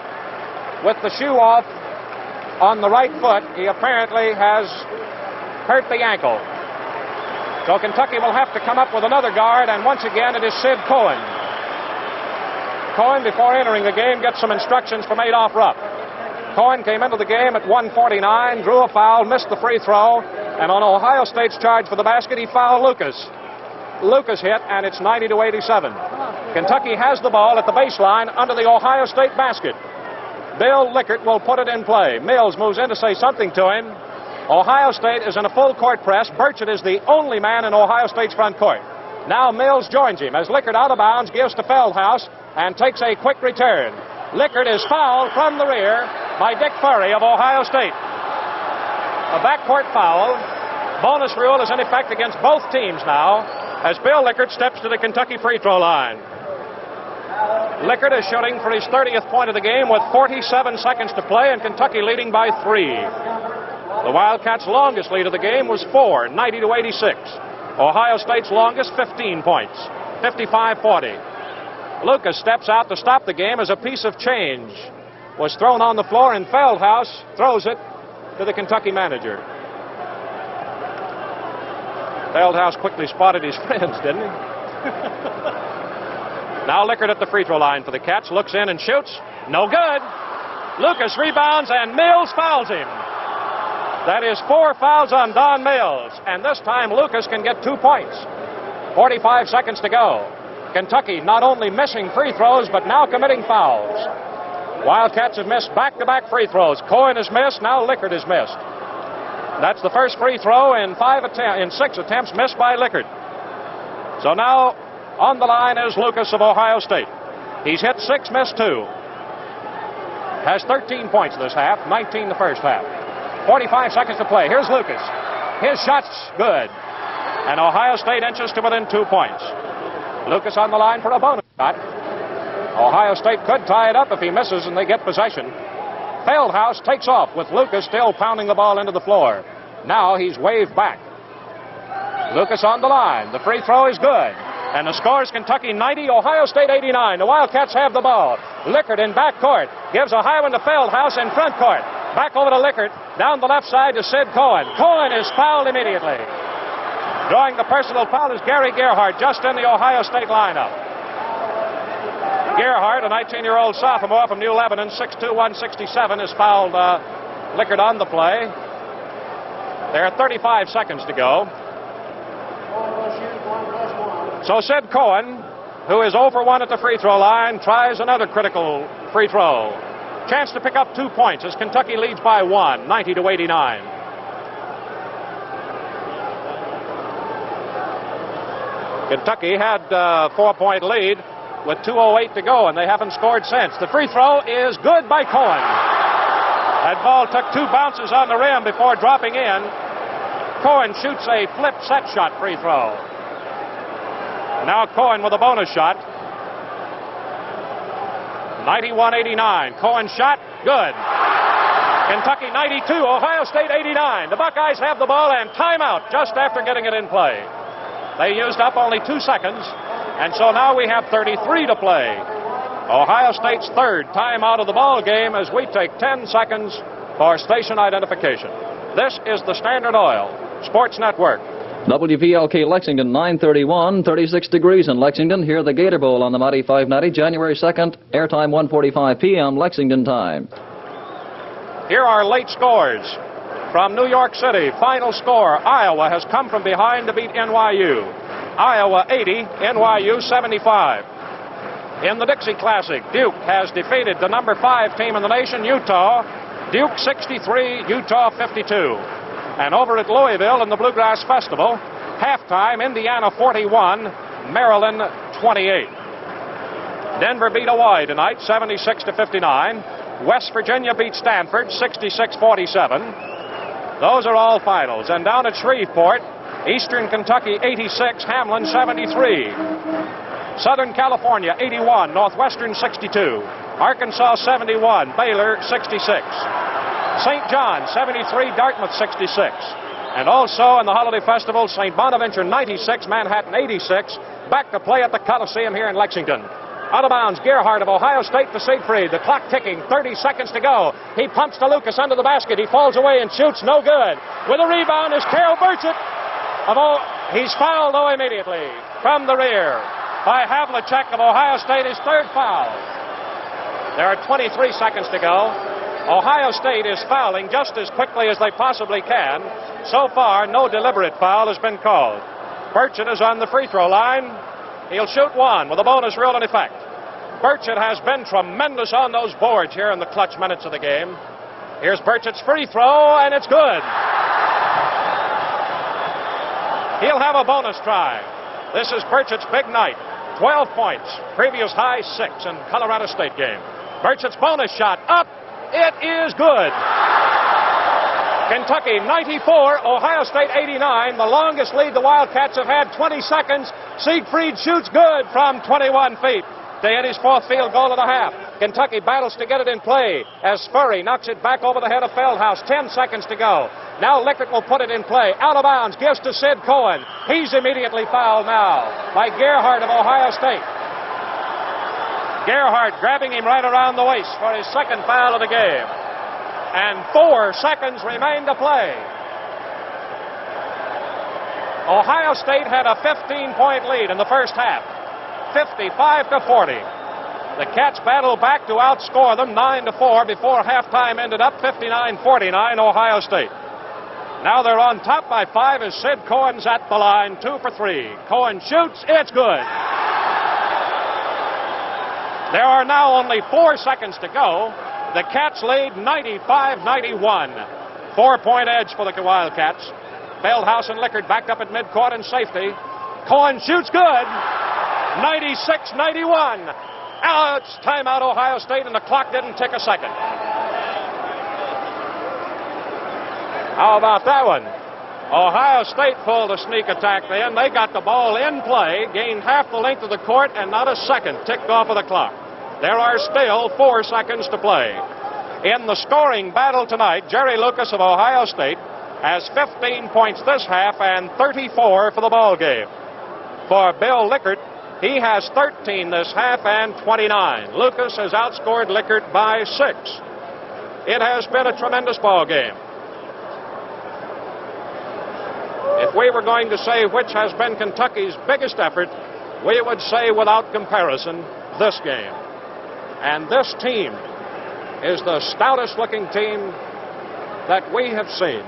with the shoe off on the right foot. He apparently has hurt the ankle. So Kentucky will have to come up with another guard, and once again it is Sid Cohen. Cohen, before entering the game, gets some instructions from Adolph Rupp. Cohen came into the game at 1:49, drew a foul, missed the free throw, and on Ohio State's charge for the basket, he fouled Lucas. Lucas hit, and it's 90-87. Kentucky has the ball at the baseline under the Ohio State basket. Bill Lickard will put it in play. Mills moves in to say something to him. Ohio State is in a full court press. Burchett is the only man in Ohio State's front court. Now Mills joins him as Lickard out of bounds gives to Feldhaus and takes a quick return. Lickard is fouled from the rear by Dick Furry of Ohio State. A backcourt foul. Bonus rule is in effect against both teams now as Bill Lickard steps to the Kentucky free throw line. Lickard is shooting for his 30th point of the game with 47 seconds to play, and Kentucky leading by 3. The Wildcats' longest lead of the game was 4, 90-86. Ohio State's longest, 15 points, 55-40. Lucas steps out to stop the game as a piece of change was thrown on the floor, and Feldhaus throws it to the Kentucky manager. Feldhaus quickly spotted his friends, didn't he? Now Lickard at the free throw line for the Cats, looks in and shoots. No good. Lucas rebounds, and Mills fouls him. That is 4 fouls on Don Mills, and this time Lucas can get 2 points. 45 seconds to go. Kentucky not only missing free throws, but now committing fouls. Wildcats have missed back-to-back free throws. Cohen has missed, now Lickard has missed. That's the first free throw in 6 attempts missed by Lickard. So now on the line is Lucas of Ohio State. He's hit 6, missed 2. Has 13 points this half, 19 the first half. 45 seconds to play. Here's Lucas. His shot's good. And Ohio State inches to within 2 points. Lucas on the line for a bonus shot. Ohio State could tie it up if he misses and they get possession. Feldhaus takes off with Lucas still pounding the ball into the floor. Now he's waved back. Lucas on the line. The free throw is good. And the score is Kentucky 90, Ohio State 89. The Wildcats have the ball. Lickard in backcourt. Gives a high one to Feldhaus in front court. Back over to Lickard. Down the left side to Sid Cohen. Cohen is fouled immediately. Drawing the personal foul is Gary Gerhardt, just in the Ohio State lineup. Gerhardt, a 19-year-old sophomore from New Lebanon, 6'2", 167, has fouled Lickard on the play. There are 35 seconds to go. So Sid Cohen, who is 0 for 1 at the free throw line, tries another critical free throw. Chance to pick up 2 points as Kentucky leads by 1, 90-89. Kentucky had a 4-point lead with 2:08 to go, and they haven't scored since. The free throw is good by Cohen. That ball took 2 bounces on the rim before dropping in. Cohen shoots a flip set shot free throw. Now Cohen with a bonus shot. 91-89. Cohen shot. Good. Kentucky 92, Ohio State 89. The Buckeyes have the ball and timeout just after getting it in play. They used up only 2 seconds, and so now we have 33 to play. Ohio State's third timeout of the ball game as we take 10 seconds for station identification. This is the Standard Oil Sports Network. WVLK Lexington, 9:31, 36 degrees in Lexington. Here the Gator Bowl on the Mighty 590, January 2nd, airtime 1:45 p.m. Lexington time. Here are late scores from New York City. Final score, Iowa has come from behind to beat NYU. Iowa 80, NYU 75. In the Dixie Classic, Duke has defeated the number 5 team in the nation, Utah. Duke 63, Utah 52. And over at Louisville in the Bluegrass Festival, halftime, Indiana 41, Maryland 28. Denver beat Hawaii tonight, 76-59. West Virginia beat Stanford, 66-47. Those are all finals. And down at Shreveport, Eastern Kentucky 86, Hamlin 73. Southern California 81, Northwestern 62. Arkansas 71, Baylor 66. St. John 73, Dartmouth 66. And also in the holiday festival, St. Bonaventure 96, Manhattan 86. Back to play at the Coleseum here in Lexington. Out of bounds, Gerhardt of Ohio State to Siegfried. The clock ticking, 30 seconds to go. He pumps to Lucas under the basket. He falls away and shoots, no good. With a rebound is Carol Burchett. He's fouled, though, immediately from the rear by Havlicek of Ohio State, his third foul. There are 23 seconds to go. Ohio State is fouling just as quickly as they possibly can. So far, no deliberate foul has been called. Burchett is on the free throw line. He'll shoot one with a bonus rule in effect. Burchett has been tremendous on those boards here in the clutch minutes of the game. Here's Burchett's free throw, and it's good. He'll have a bonus try. This is Burchett's big night. 12 points. Previous high 6 in Colorado State game. Burchett's bonus shot up. It is good. Kentucky 94, Ohio State 89. The longest lead the Wildcats have had, 20 seconds. Siegfried shoots good from 21 feet. To hit his 4th field goal of the half. Kentucky battles to get it in play as Spurry knocks it back over the head of Feldhaus. 10 seconds to go. Now Lickert will put it in play. Out of bounds, gives to Sid Cohen. He's immediately fouled now by Gerhardt of Ohio State. Gerhardt grabbing him right around the waist for his second foul of the game. And 4 seconds remain to play. Ohio State had a 15-point lead in the first half. 55-40. The Cats battled back to outscore them 9-4 before halftime ended up 59-49 Ohio State. Now they're on top by 5 as Sid Cohen's at the line, 2 for 3. Cohen shoots, it's good. There are now only 4 seconds to go. The Cats lead 95-91. 4-point edge for the Wildcats. Feldhaus and Lickert backed up at midcourt in safety. Cohen shoots good. 96-91. Now it's timeout Ohio State, and the clock didn't tick a second. How about that one? Ohio State pulled a sneak attack then. They got the ball in play, gained half the length of the court, and not a second ticked off of the clock. There are still 4 seconds to play. In the scoring battle tonight, Jerry Lucas of Ohio State has 15 points this half and 34 for the ball game. For Bill Lickert, he has 13 this half and 29. Lucas has outscored Lickert by 6. It has been a tremendous ball game. If we were going to say which has been Kentucky's biggest effort, we would say without comparison this game. And this team is the stoutest looking team that we have seen.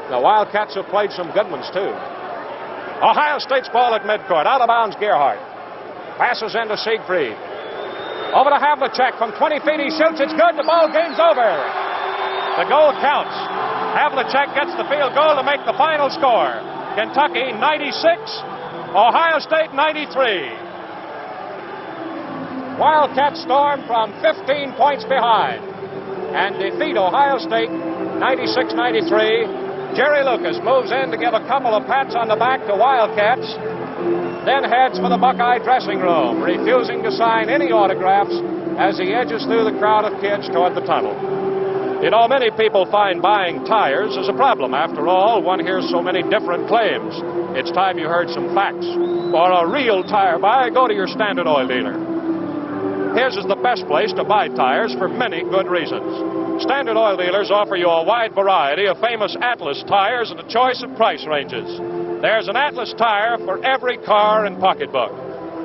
The Wildcats have played some good ones too. Ohio State's ball at midcourt. Out of bounds, Gerhardt. Passes into Siegfried. Over to Havlicek from 20 feet. He shoots. It's good. The ball game's over. The goal counts. Havlicek gets the field goal to make the final score. Kentucky 96, Ohio State 93. Wildcats storm from 15 points behind and defeat Ohio State 96-93. Jerry Lucas moves in to give a couple of pats on the back to Wildcats. then heads for the Buckeye dressing room, refusing to sign any autographs as he edges through the crowd of kids toward the tunnel. You know, many people find buying tires is a problem. After all, one hears so many different claims. It's time you heard some facts. For a real tire buyer, go to your Standard Oil dealer. His is the best place to buy tires for many good reasons. Standard Oil dealers offer you a wide variety of famous Atlas tires and a choice of price ranges. There's an Atlas tire for every car and pocketbook.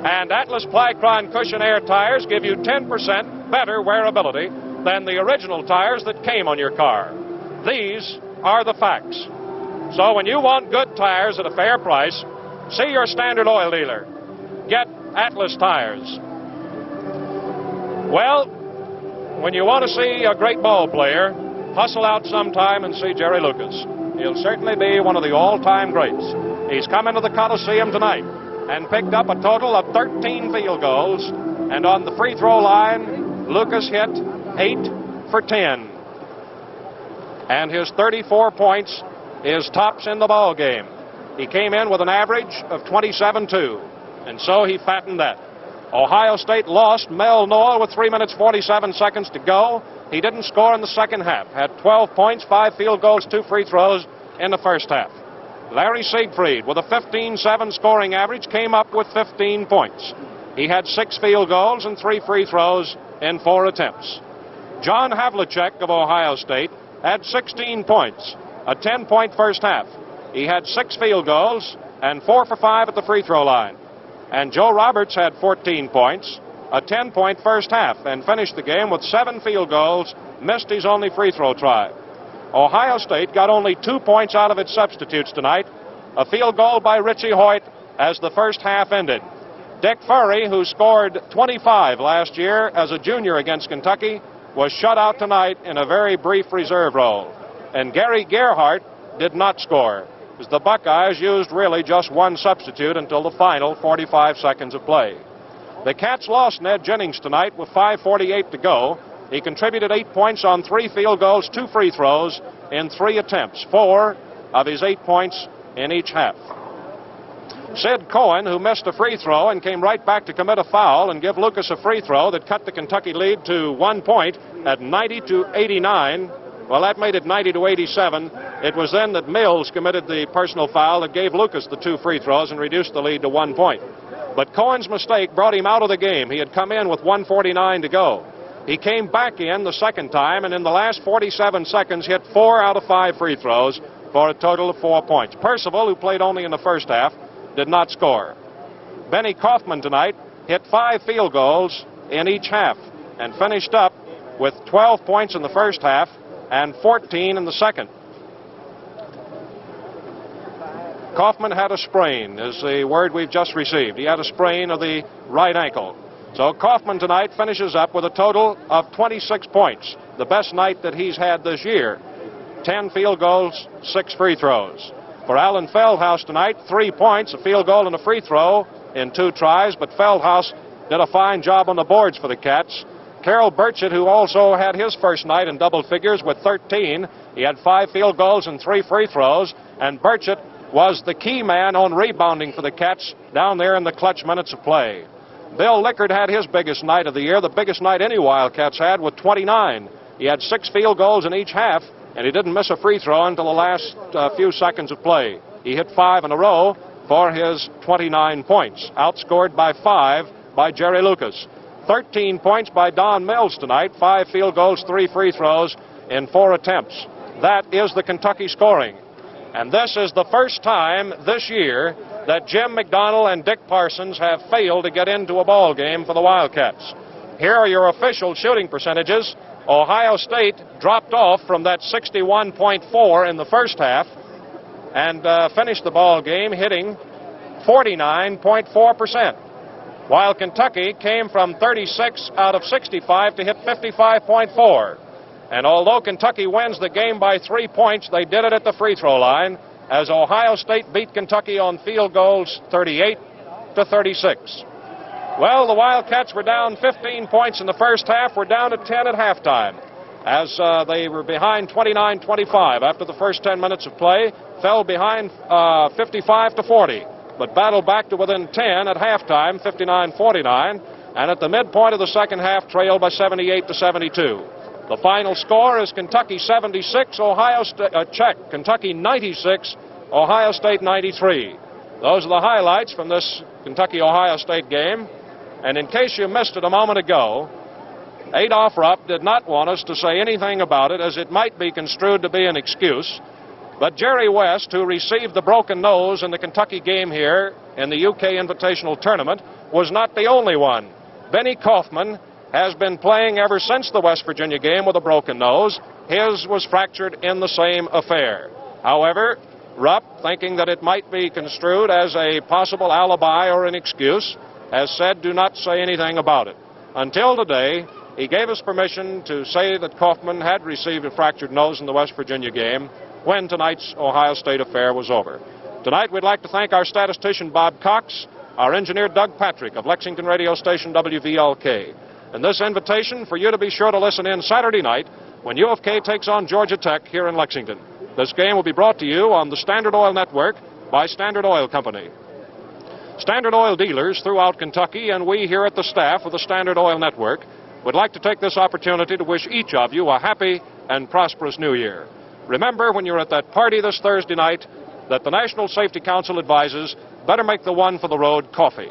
And Atlas Plycron cushion air tires give you 10% better wearability than the original tires that came on your car. These are the facts. So when you want good tires at a fair price, see your Standard Oil dealer. Get Atlas tires. Well, when you want to see a great ball player, hustle out sometime and see Jerry Lucas. He'll certainly be one of the all-time greats. He's come into the Coleseum tonight and picked up a total of 13 field goals. And on the free throw line, Lucas hit 8 for 10. And his 34 points is tops in the ball game. He came in with an average of 27-2, and so he fattened that. Ohio State lost Mel Noel with 3 minutes 47 seconds to go. He didn't score in the second half. Had 12 points, 5 field goals, 2 free throws in the first half. Larry Siegfried, with a 15-7 scoring average, came up with 15 points. He had 6 field goals and 3 free throws in 4 attempts. John Havlicek of Ohio State had 16 points, a 10-point first half. He had 6 field goals and 4 for 5 at the free throw line. And Joe Roberts had 14 points, a 10-point first half, and finished the game with 7 field goals, missed his only free throw try. Ohio State got only 2 points out of its substitutes tonight, a field goal by Richie Hoyt as the first half ended. Dick Furry, who scored 25 last year as a junior against Kentucky, was shut out tonight in a very brief reserve role. And Gary Gerhardt did not score, as the Buckeyes used really just one substitute until the final 45 seconds of play. The Cats lost Ned Jennings tonight with 5:48 to go. He contributed 8 points on 3 field goals, 2 free throws in 3 attempts, 4 of his 8 points in each half. Sid Cohen, who missed a free throw and came right back to commit a foul and give Lucas a free throw that cut the Kentucky lead to 1 point at 90-89. Well, that made it 90-87. It was then that Mills committed the personal foul that gave Lucas the 2 free throws and reduced the lead to 1 point. But Cohen's mistake brought him out of the game. He had come in with 1:49 to go. He came back in the second time, and in the last 47 seconds hit 4 out of 5 free throws for a total of 4 points. Percival, who played only in the first half, did not score. Benny Kaufman tonight hit 5 field goals in each half and finished up with 12 points in the first half and 14 in the second. Kaufman had a sprain, is the word we've just received. He had a sprain of the right ankle. So Kaufman tonight finishes up with a total of 26 points, the best night that he's had this year. 10 field goals, 6 free throws. For Alan Feldhaus tonight, 3 points, a field goal and a free throw in 2 tries, but Feldhaus did a fine job on the boards for the Cats. Carol Burchett, who also had his first night in double figures with 13, he had 5 field goals and 3 free throws, and Burchett was the key man on rebounding for the Cats down there in the clutch minutes of play. Bill Lickard had his biggest night of the year, the biggest night any Wildcats had, with 29. He had 6 field goals in each half, and he didn't miss a free throw until the last few seconds of play. He hit 5 in a row for his 29 points, outscored by 5 by Jerry Lucas. 13 points by Don Mills tonight, 5 field goals, 3 free throws in 4 attempts. That is the Kentucky scoring. And this is the first time this year that Jim McDonnell and Dick Parsons have failed to get into a ball game for the Wildcats. Here are your official shooting percentages. Ohio State dropped off from that 61.4 in the first half and finished the ball game hitting 49.4%. While Kentucky came from 36 out of 65 to hit 55.4. And although Kentucky wins the game by 3 points, they did it at the free throw line as Ohio State beat Kentucky on field goals 38-36. Well, the Wildcats were down 15 points in the first half. We're down to 10 at halftime as they were behind 29-25 after the first 10 minutes of play, fell behind 55-40. but battled back to within 10 at halftime, 59-49, and at the midpoint of the second half trailed by 78-72. The final score is Kentucky 76, Kentucky 96, Ohio State 93. Those are the highlights from this Kentucky-Ohio State game. And in case you missed it a moment ago, Adolph Rupp did not want us to say anything about it, as it might be construed to be an excuse. But Jerry West, who received the broken nose in the Kentucky game here in the UK Invitational Tournament, was not the only one. Benny Kaufman has been playing ever since the West Virginia game with a broken nose. His was fractured in the same affair. However, Rupp, thinking that it might be construed as a possible alibi or an excuse, has said do not say anything about it. Until today, he gave us permission to say that Kaufman had received a fractured nose in the West Virginia game when tonight's Ohio State affair was over. Tonight, we'd like to thank our statistician Bob Cox, our engineer Doug Patrick of Lexington radio station WVLK. And this invitation for you to be sure to listen in Saturday night when U of K takes on Georgia Tech here in Lexington. This game will be brought to you on the Standard Oil Network by Standard Oil Company. Standard Oil dealers throughout Kentucky and we here at the staff of the Standard Oil Network would like to take this opportunity to wish each of you a happy and prosperous New Year. Remember, when you're at that party this Thursday night, that the National Safety Council advises better make the one for the road coffee.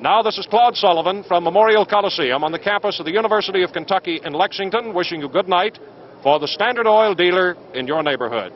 Now, this is Claude Sullivan from Memorial Coliseum on the campus of the University of Kentucky in Lexington, wishing you good night for the Standard Oil dealer in your neighborhood.